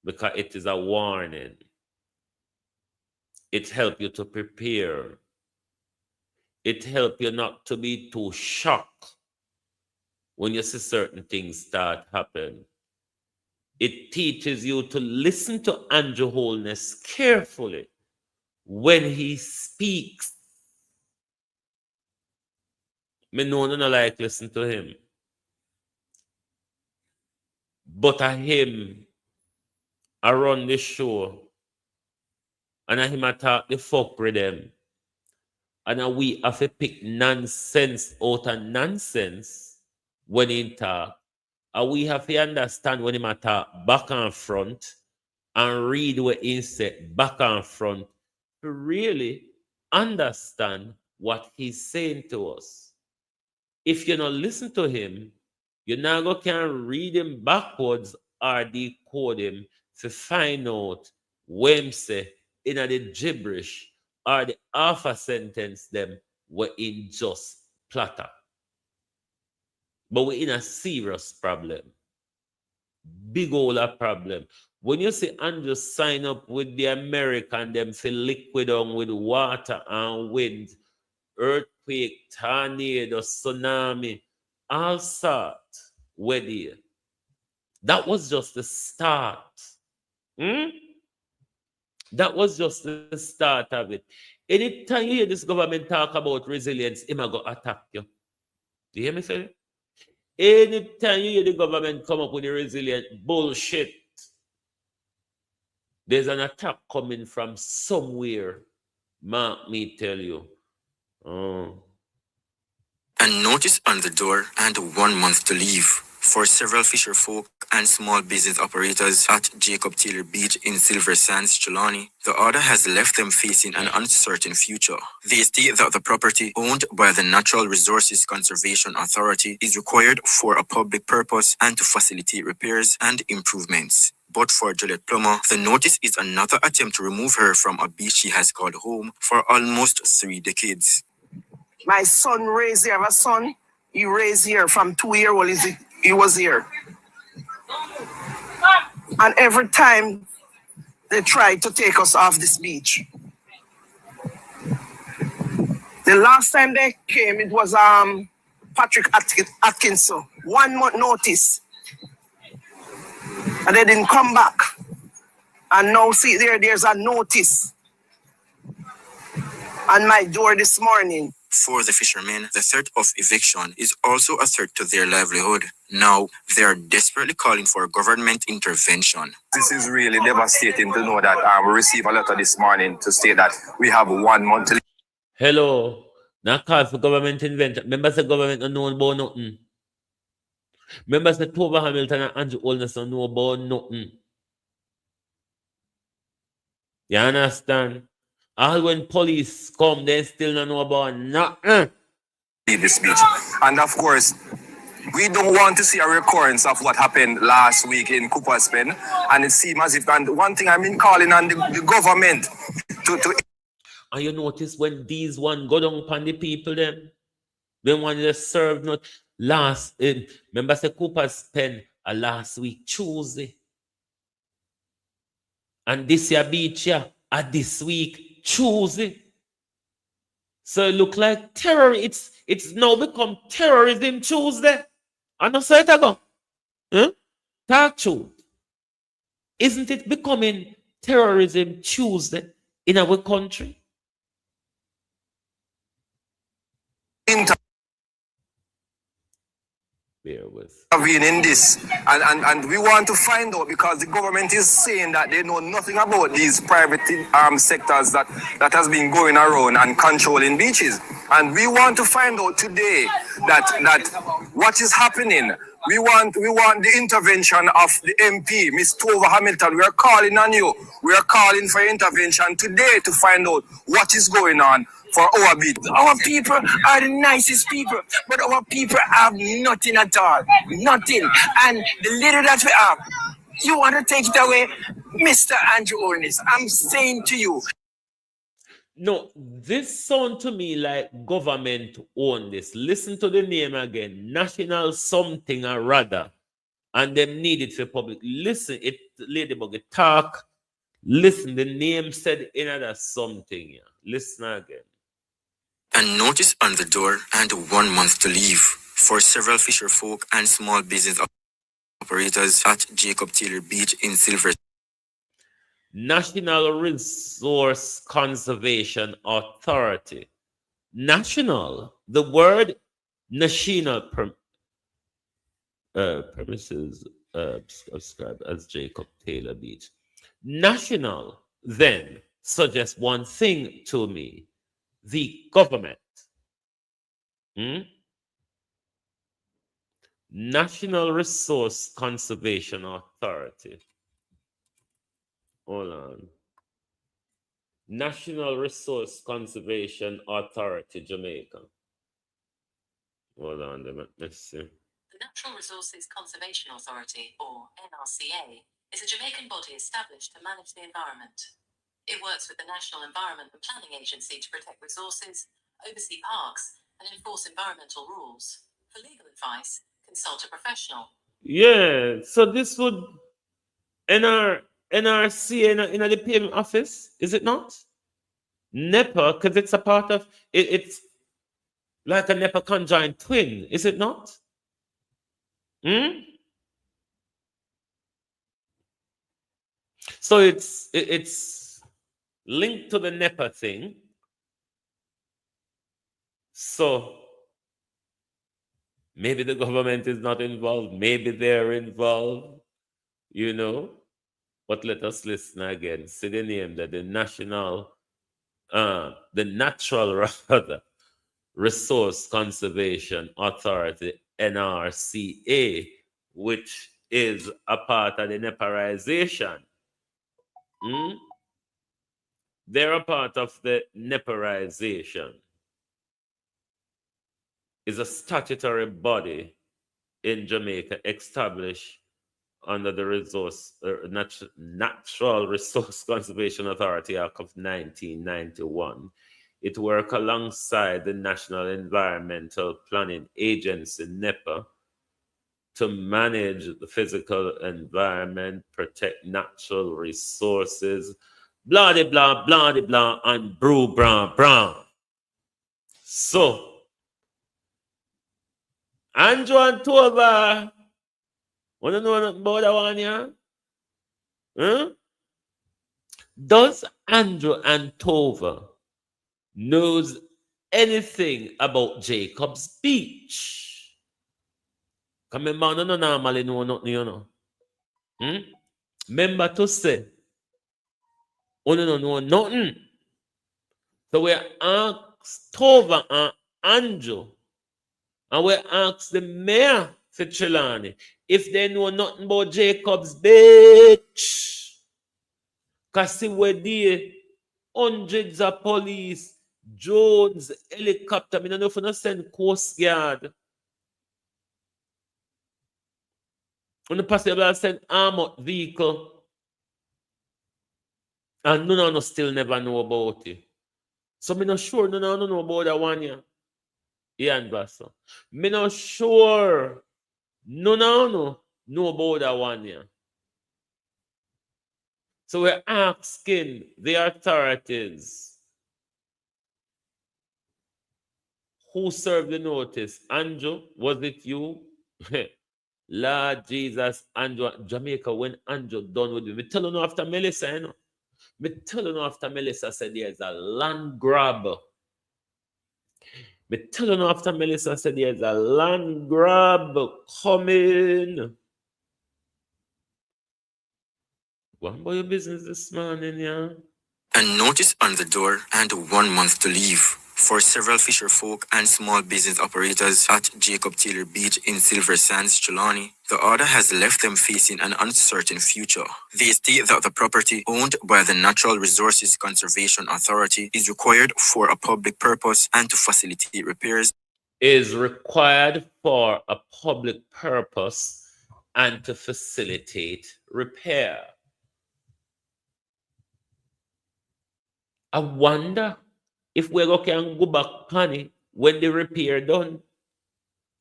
Because it is a warning. It helps you to prepare. It helps you not to be too shocked when you see certain things start happen. It teaches you to listen to Andrew Holness carefully when he speaks. Me know no like listen to him. But I him I run the show and I him I talk the fuck with them. And we have to pick nonsense out of nonsense when he talk. And we have to understand when he talk back and front and read what he said back and front to really understand what he's saying to us. If you don't listen to him, you now can read him backwards or decode him to find out when he say in the gibberish or the half a sentence them were in just platter. But we're in a serious problem. Big old problem. When you see Andrew sign up with the American, them for liquid on with water and wind, earthquake, tornado, tsunami, all sort were there. That was just the start. That was just the start of it. Anytime you hear this government talk about resilience, it might go attack you. Do you hear me say? Anytime you hear the government come up with the resilient bullshit, there's an attack coming from somewhere. Mark me tell you. A notice on the door and 1 month to leave for several fisher folk and small business operators at Jacob Taylor Beach in Silver Sands, Trelawney. The order has left them facing an uncertain future. They state that the property owned by the Natural Resources Conservation Authority is required for a public purpose and to facilitate repairs and improvements. But for Juliet Plummer, the notice is another attempt to remove her from a beach she has called home for almost 3 decades. My son raised here. I have a son. He raised here from 2 years old. He was here. And every time they tried to take us off this beach. The last time they came, it was Patrick Atkinson. 1 month notice. And they didn't come back. And now see there's a notice on my door this morning. For the fishermen, the threat of eviction is also a threat to their livelihood. Now, they are desperately calling for government intervention. This is really devastating to know that we received a letter this morning to state that we have 1 month to leave. Hello. Now call for government intervention. Members of government don't know about nothing. Remember, the Tova Hamilton and Andrew Holness don't know about nothing. You understand? All when police come, they still don't know about nothing. This speech. And of course, we don't want to see a recurrence of what happened last week in Cooper's Pen. And it seems as if, and one thing I've been calling on the government to. And you notice when these one go down upon the people, them, when one just served not last, remember say Cooper's Pen last week, Tuesday. And this year beach here this week, Tuesday. So it look like terror. It's now become terrorism Tuesday. I know say it ago. Huh? Talk truth. Isn't it becoming terrorism Tuesday in our country? Bear with. In this, and we want to find out, because the government is saying that they know nothing about these private sectors that has been going around and controlling beaches, and we want to find out today that what is happening. We want the intervention of the MP, Miss Tova Hamilton. We are calling on you. We are calling for intervention today to find out what is going on for our beach. Our people are the nicest people, but our people have nothing at all. Nothing. And the little that we have, you want to take it away? Mr. Andrew Holness, I'm saying to you. No, this sound to me like government own this. Listen to the name again. National something or rather. And them need it for public. Listen, it Ladybug talk. Listen, the name said another something. Yeah. Listen again. And notice on the door and 1 month to leave for several fisher folk and small business operators at Jacob Taylor Beach in Silver. National Resource Conservation Authority. National. The word national premises described as Jacob Taylor Beach. National then suggests one thing to me. The government. National Resource Conservation Authority. Hold on. National Resource Conservation Authority, Jamaica. Hold on, let's see. The Natural Resources Conservation Authority, or NRCA, is a Jamaican body established to manage the environment. It works with the National Environment and Planning Agency to protect resources, oversee parks, and enforce environmental rules. For legal advice, consult a professional. Yeah, so this would NRCA in the payment office, is it not? NEPA, because it's a part of it's like a NEPA conjoined twin, is it not? So it's linked to the NEPA thing. So maybe the government is not involved, maybe they're involved, you know. But let us listen again. See the name that the Natural Resource Conservation Authority, NRCA, which is a part of the NEPArization. They're a part of the NEPArization. Is a statutory body in Jamaica established under the Natural Resource Conservation Authority Act of 1991. It works alongside the National Environmental Planning Agency, NEPA, to manage the physical environment, protect natural resources, blah, de blah, blah, de blah, and brew, blah, blah. So, Andrew and Tova, want to know about that one, yeah? Huh? Does Andrew and Tova knows anything about Jacob's Beach? Come on, no normally know nothing, you know. Remember to say, no know nothing. So we ask Tova and Andrew, and we ask the mayor for Trelawney. If they know nothing about Jacob's bitch, because see where there hundreds of police, drones, helicopter. I don't know if you send Coast Guard. When the possible send armored vehicle. And none of us still never know about it. So I'm not sure none of us know about that one year. Yeah, and Pastor. I'm not sure none of us know about that one year. So we're asking the authorities who served the notice. Andrew, was it you? Lord Jesus, Andrew, Jamaica, when Andrew done with it. Me tell you after Melissa, you know. Me tell you after Melissa said there's a land grab. Me tell you after Melissa said there's a land grab coming. What about your business this morning, yeah? A notice on the door and 1 month to leave for several fisher folk and small business operators at Jacob Taylor Beach in Silver Sands, Trelawney. The order has left them facing an uncertain future. They state that the property owned by the Natural Resources Conservation Authority is required for a public purpose and to facilitate repairs. Is required for a public purpose and to facilitate repair. I wonder if we can go back on it when the repair done.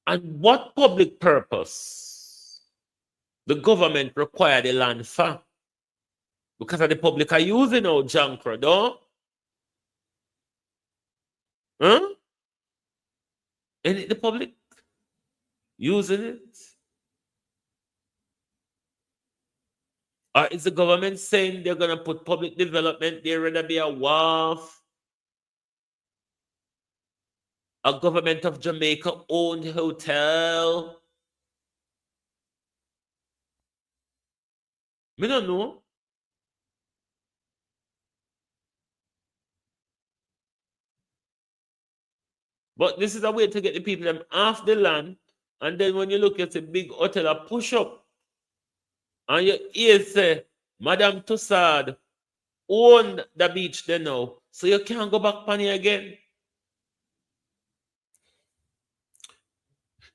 And what public purpose the government require the land for? Because of the public are using our junk, though. Huh? Ain't the public using it? Or is the government saying they're going to put public development there, rather be a wharf? A government of Jamaica owned hotel? Me don't know. But this is a way to get the people them off the land, and then when you look at a big hotel, a push up, and you hear say, Madame Tussard own the beach there now, so you can't go back on it again.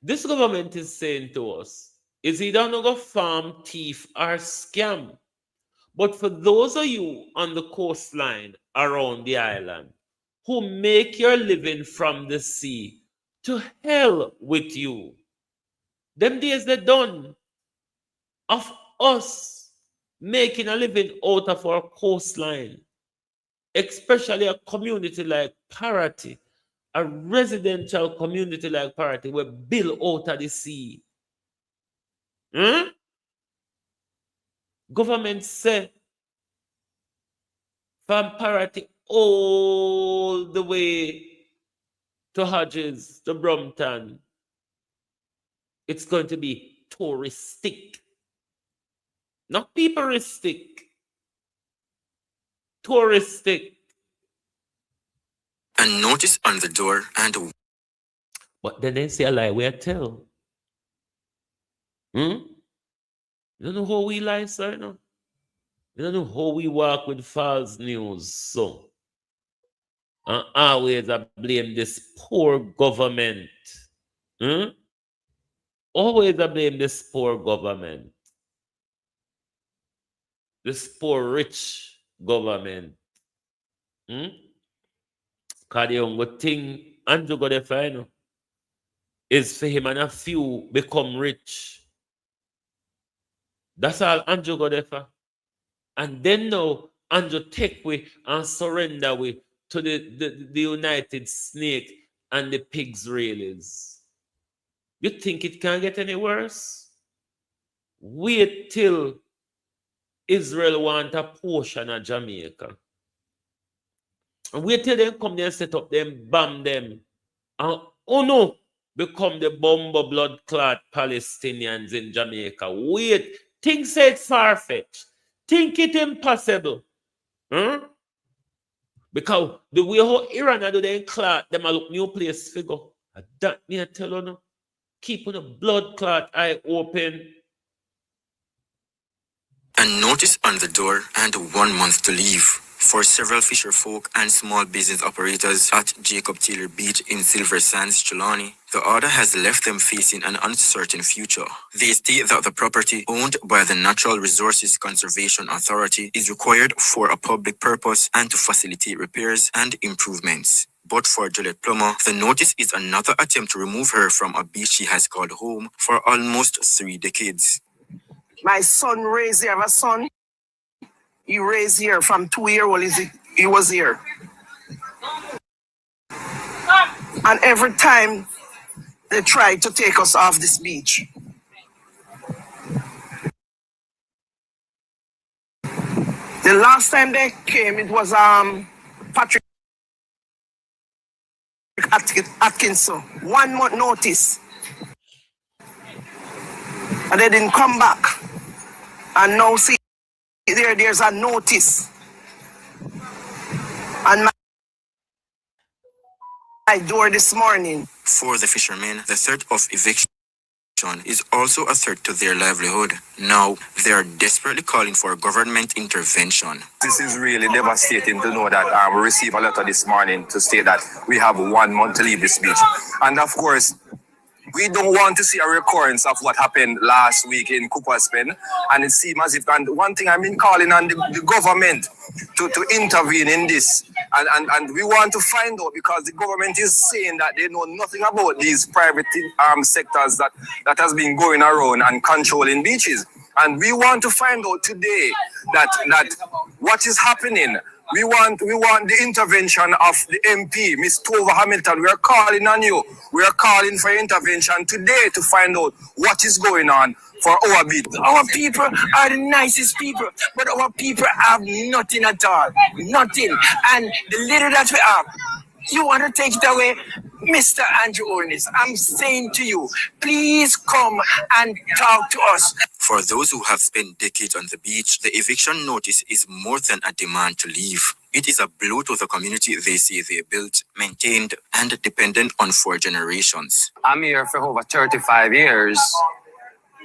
This government is saying to us, is either not go farm, thief, or scam. But for those of you on the coastline around the island who make your living from the sea, to hell with you. Them days they're done of us making a living out of our coastline, especially a community like Parity, a residential community like Parity, we're built out of the sea. Government say from Parity all the way to Hodges, to Brompton, it's going to be touristic. Not peopleistic. Touristic. A notice on the door and... But then they say a lie we tell. You don't know how we lie, sir, no? You don't know how we walk with false news, so. And always I blame this poor government. Always I blame this poor government. This poor rich government. Because the only thing Andrew got to find is for him and a few become rich. That's all Andrew got to find. And then now Andrew take we and surrender we to the United Snake and the pigs railings. You think it can get any worse? Wait till Israel want a portion of Jamaica. And wait till they come there and set up them, bomb them. And oh no, become the bomber blood clot Palestinians in Jamaica. Wait, think say it's far-fetched. Think it impossible. Because the way how Iran do them clot, them a look new place figure. That me I tell you no. Keep on a blood clot eye open. A notice on the door and 1 month to leave. For several fisher folk and small business operators at Jacob Taylor Beach in Silver Sands, Trelawney, the order has left them facing an uncertain future. They state that the property owned by the Natural Resources Conservation Authority is required for a public purpose and to facilitate repairs and improvements. But for Juliet Plummer, the notice is another attempt to remove her from a beach she has called home for almost 3 decades. My son raised here. I have a son. He raised here from 2-year-old. He was here. And every time they tried to take us off this beach. The last time they came, it was Patrick Atkinson. 1 month notice. And they didn't come back. And now see, there's a notice. And my door this morning. For the fishermen, the threat of eviction is also a threat to their livelihood. Now, they are desperately calling for government intervention. This is really devastating to know that we received a letter this morning to state that we have 1 month to leave this beach. And of course, we don't want to see a recurrence of what happened last week in Cooper's Pen. And it seems as if, and one thing I've been calling on the government to intervene in this. And we want to find out, because the government is saying that they know nothing about these private sectors that has been going around and controlling beaches. And we want to find out today that what is happening. We want the intervention of the MP, Ms. Tova Hamilton. We are calling on you. We are calling for intervention today to find out what is going on for our beach. Our people are the nicest people, but our people have nothing at all. Nothing. And the little that we have, you want to take it away? Mr. Andrew Ornis, I'm saying to you, please come and talk to us. For those who have spent decades on the beach, the eviction notice is more than a demand to leave. It is a blow to the community they say they built, maintained, and dependent on for generations. I'm here for over 35 years.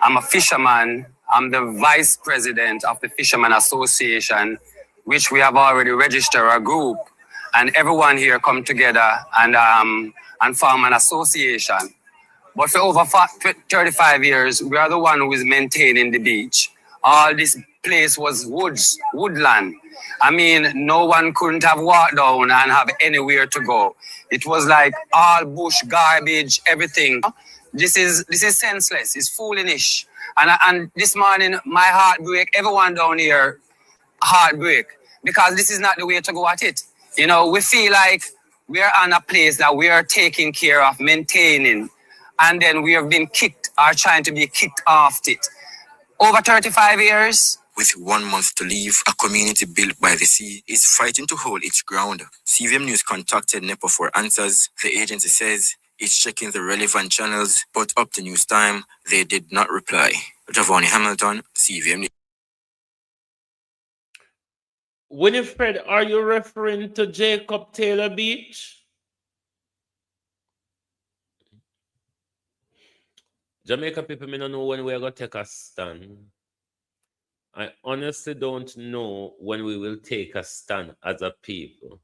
I'm a fisherman. I'm the vice president of the Fisherman Association, which we have already registered a group. And everyone here come together and form an association. But for over 35 years, we are the one who is maintaining the beach. All this place was woodland. I mean, no one couldn't have walked down and have anywhere to go. It was like all bush, garbage, everything. This is senseless. It's foolish. And this morning, my heart break. Everyone down here, heart break, because this is not the way to go at it. You know, we feel like we're on a place that we are taking care of, maintaining, and then we have been kicked or trying to be kicked off it. Over 35 years. With 1 month to leave, a community built by the sea is fighting to hold its ground. CVM News contacted NEPA for answers. The agency says it's checking the relevant channels, but up to news time, they did not reply. Javoni Hamilton, CVM News. Winifred, are you referring to Jacob Taylor Beach? Jamaica people may not know when we are going to take a stand. I honestly don't know when we will take a stand as a people.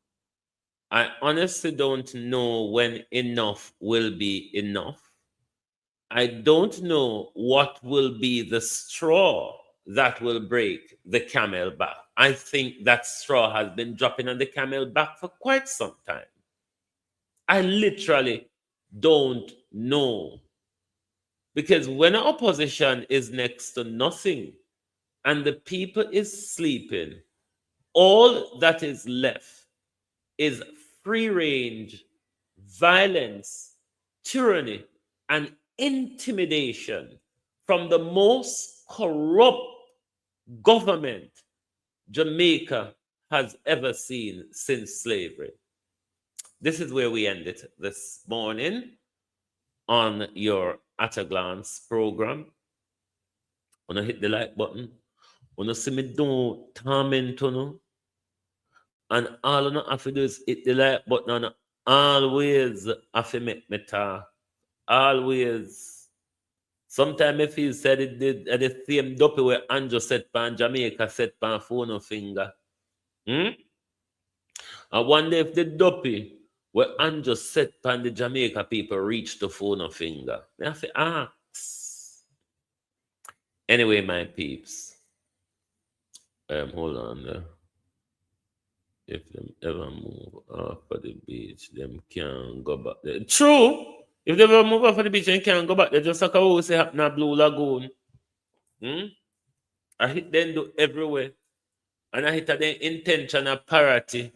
I honestly don't know when enough will be enough. I don't know what will be the straw that will break the camel back. I think that straw has been dropping on the camel back for quite some time. I literally don't know. Because when opposition is next to nothing and the people is sleeping, all that is left is free range, violence, tyranny, and intimidation from the most corrupt government Jamaica has ever seen since slavery. This is where we end it this morning on your At a Glance program. Wanna hit the like button. Wanna see me do torment you, and all you have to do is hit the like button, and always have to make me talk. Always. Sometimes I feel said it did at the same dopey where Andrew set pan Jamaica set pan phone or finger. I wonder if the dopey where Andrew set pan the Jamaica people reach the phone or finger. They have to ask. Anyway, my peeps. Hold on there. If them ever move off of the beach, them can't go back there. True. If they ever move off of the beach and can't go back there, just like I always say happen at Blue Lagoon. I hit them do everywhere. And I hit the intentional parity.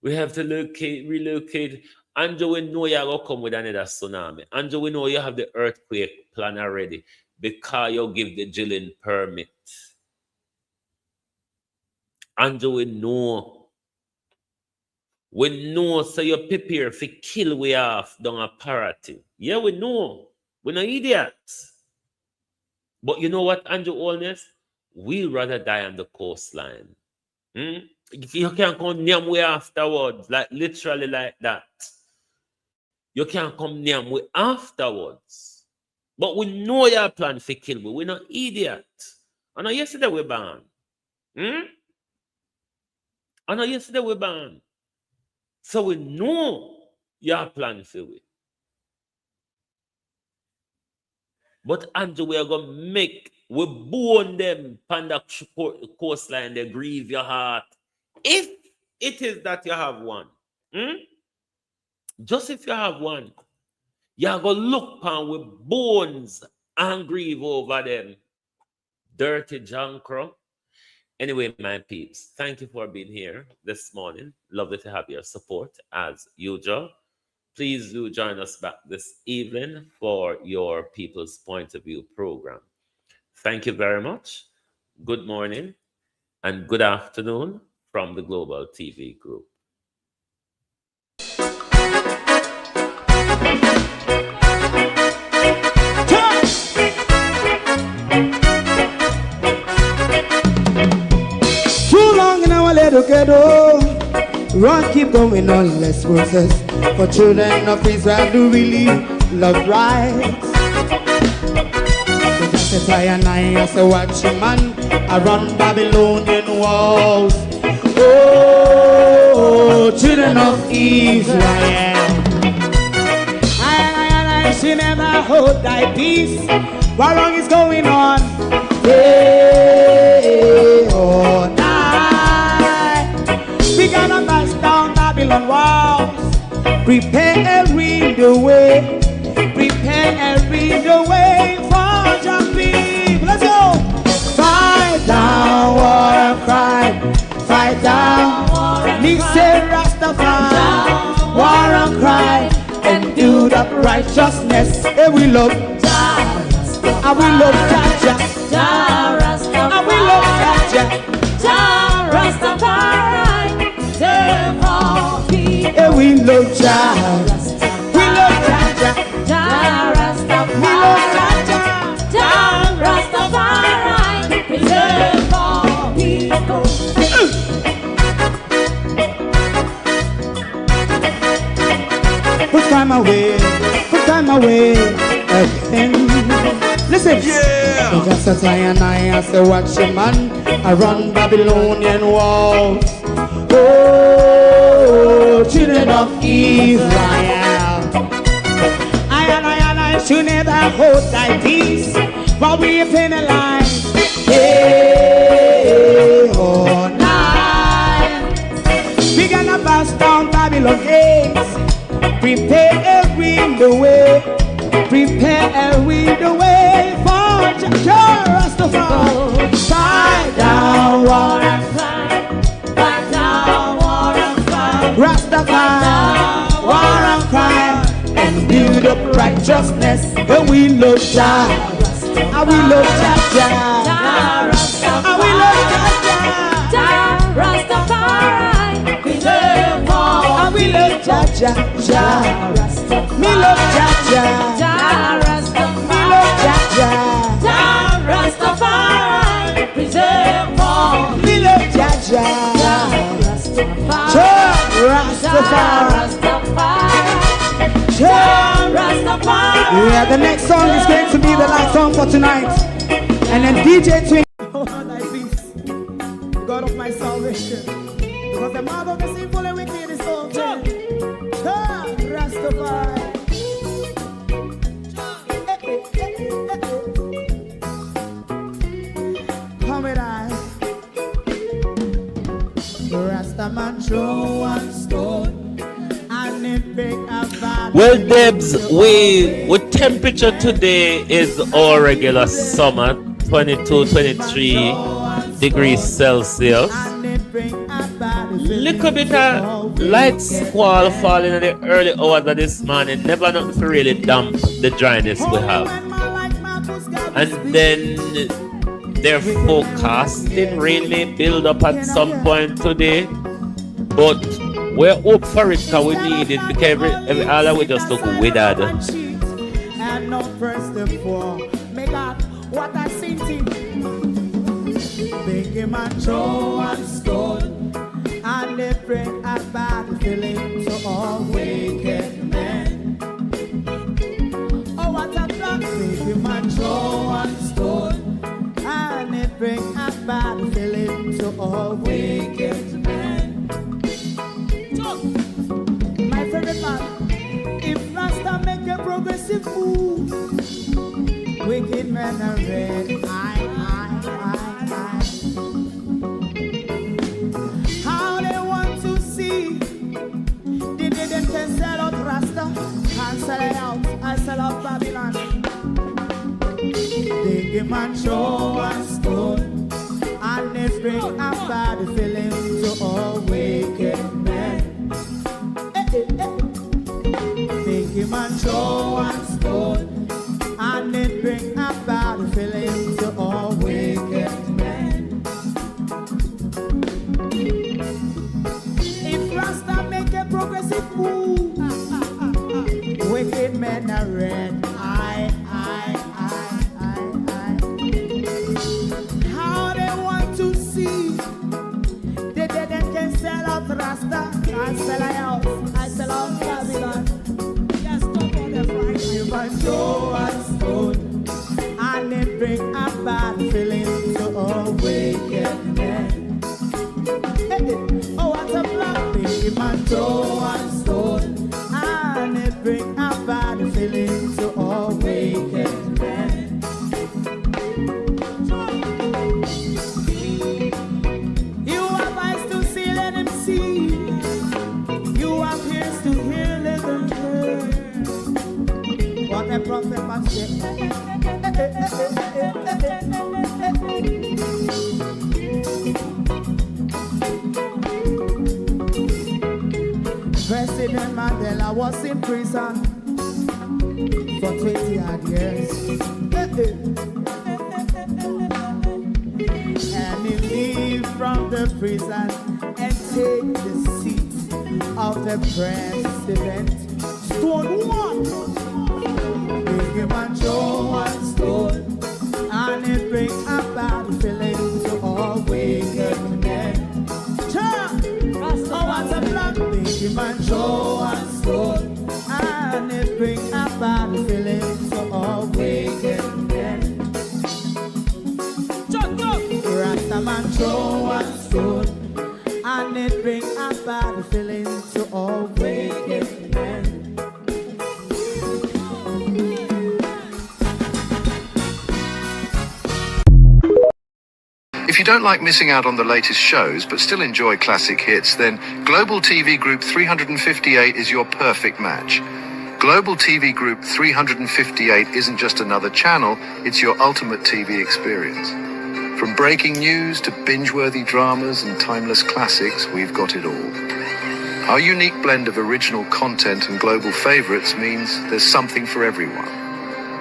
We have to relocate. Andrew, we know you're going to come with another tsunami. Andrew, we know you have the earthquake plan already because you give the drilling permit. Andrew, we know. We know, so you prepare for kill we off down a parity. Yeah, we know. We're not idiots. But you know what, Andrew Holness? We'd rather die on the coastline. You can't come near me afterwards, like literally like that. You can't come near me afterwards. But we know your plan for kill me. We're not idiots. I know yesterday we banned. I know yesterday we banned. So we know your plan for it. But Andrew, we are going to make, we bone them on the coastline, they grieve your heart. If it is that you have one, just if you have one, you're going to look upon with bones and grieve over them. Dirty John Crow. Anyway, my peeps, thank you for being here this morning. Lovely to have your support as usual. Please do join us back this evening for your People's Point of View program. Thank you very much. Good morning and good afternoon from the Global TV Group. Run, keep going on, let's process. For children of Israel do really love rights. So just as I and I as a watching man, I run Babylonian walls. Oh, children of Israel. I should never hold thy peace. What wrong is going on? Hey, oh, we gonna bust down Babylon walls. Preparing the way. Preparing the way for your people. Let's go. Fight down, war and cry. Fight down, listen Rastafari. War and cry and do the righteousness. And we love Jah. And we love Jah. And we love Jah. Jah Rastafari. And we love Jah. We love Jah. Jah Rastafari. We love Jah. Jah Rastafari. Preserve all people. Put time away again. Listen. Yeah. Just as I and I as a watching man, I run Babylonian walls. Oh, children of Israel. I should never hold thy peace while we are penalized. Hey, oh, night. We gonna bust down Babylon gates. Prepare the way. Prepare the way for Jah Rastafari. Fight down, war and cry. Rastafari, war and cry, and build up righteousness. And we love Jah, and we love Jah, and we love Jah, Rastafari. We love all, and we love Jah, me love Jah, me love Jah, Rastafari. Preserve all, me love Jah. Rastafari, Rastafari, The next song is going to be the last song for tonight. And then DJ Twin. Oh, thy peace, God of my salvation. Because the mouth of the sinful and wicked is so dead. Rastafari. Come with I. Rastaman throw one stone. Well, Debs, with temperature today is our regular summer, 22-23 degrees Celsius. Little bit of light squall falling in the early hours of this morning. Never nothing to really damp the dryness we have. And then they're forecasting really build up at some point today. But we're up for it because we need it, because every hour we just look withered. And no first of all, make up what I sing to you. Big man throw one stone, and they bring a bad feeling to all wicked men. Oh, what a plan. Big man throw one stone, and they bring a bad feeling to all wicked men. My favorite man, if Rasta make a progressive move, wicked men are red. How they want to see, they didn't can sell out Rasta, and sell it out, I sell out Babylon. They give man show and stone, and they bring a bad feeling to all wicked men. Take him and throw and stone, and it bring a bad feeling to all wicked men. If Rasta make a progressive move, wicked men are red. How they want to see, they didn't can sell out Rasta, I sell out, I sell out Babylon. Just stop on the front. You might throw a stone, and it bring a bad feeling to all wicked men. Oh, what a black thing. You might throw a stone, and it bring a bad feeling to all wicked men. You have eyes to see, let him see. You have ears to hear, let them hear. What a prophet must say. President Mandela was in prison for 20 odd years. And he leave from the prison and take the seat of the president. Stone one. Big man throw one stone, and it bring a bad feeling to all wicked men. Oh, what a black. Big man throw one stone, and it bring a bad feeling to all wicked men. Rastaman throw one stone, and it bring a bad feeling to all wicked men. If you don't like missing out on the latest shows but still enjoy classic hits, then Global TV Group 358 is your perfect match. Global TV Group 358 isn't just another channel, it's your ultimate TV experience. From breaking news to binge-worthy dramas and timeless classics, we've got it all. Our unique blend of original content and global favorites means there's something for everyone.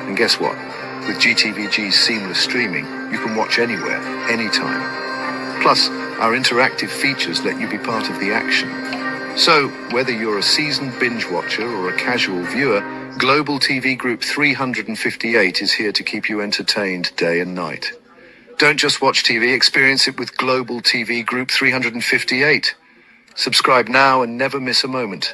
And guess what? With GTVG's seamless streaming, you can watch anywhere, anytime. Plus, our interactive features let you be part of the action. So, whether you're a seasoned binge watcher or a casual viewer, Global TV Group 358 is here to keep you entertained day and night. Don't just watch TV, experience it with Global TV Group 358. Subscribe now and never miss a moment.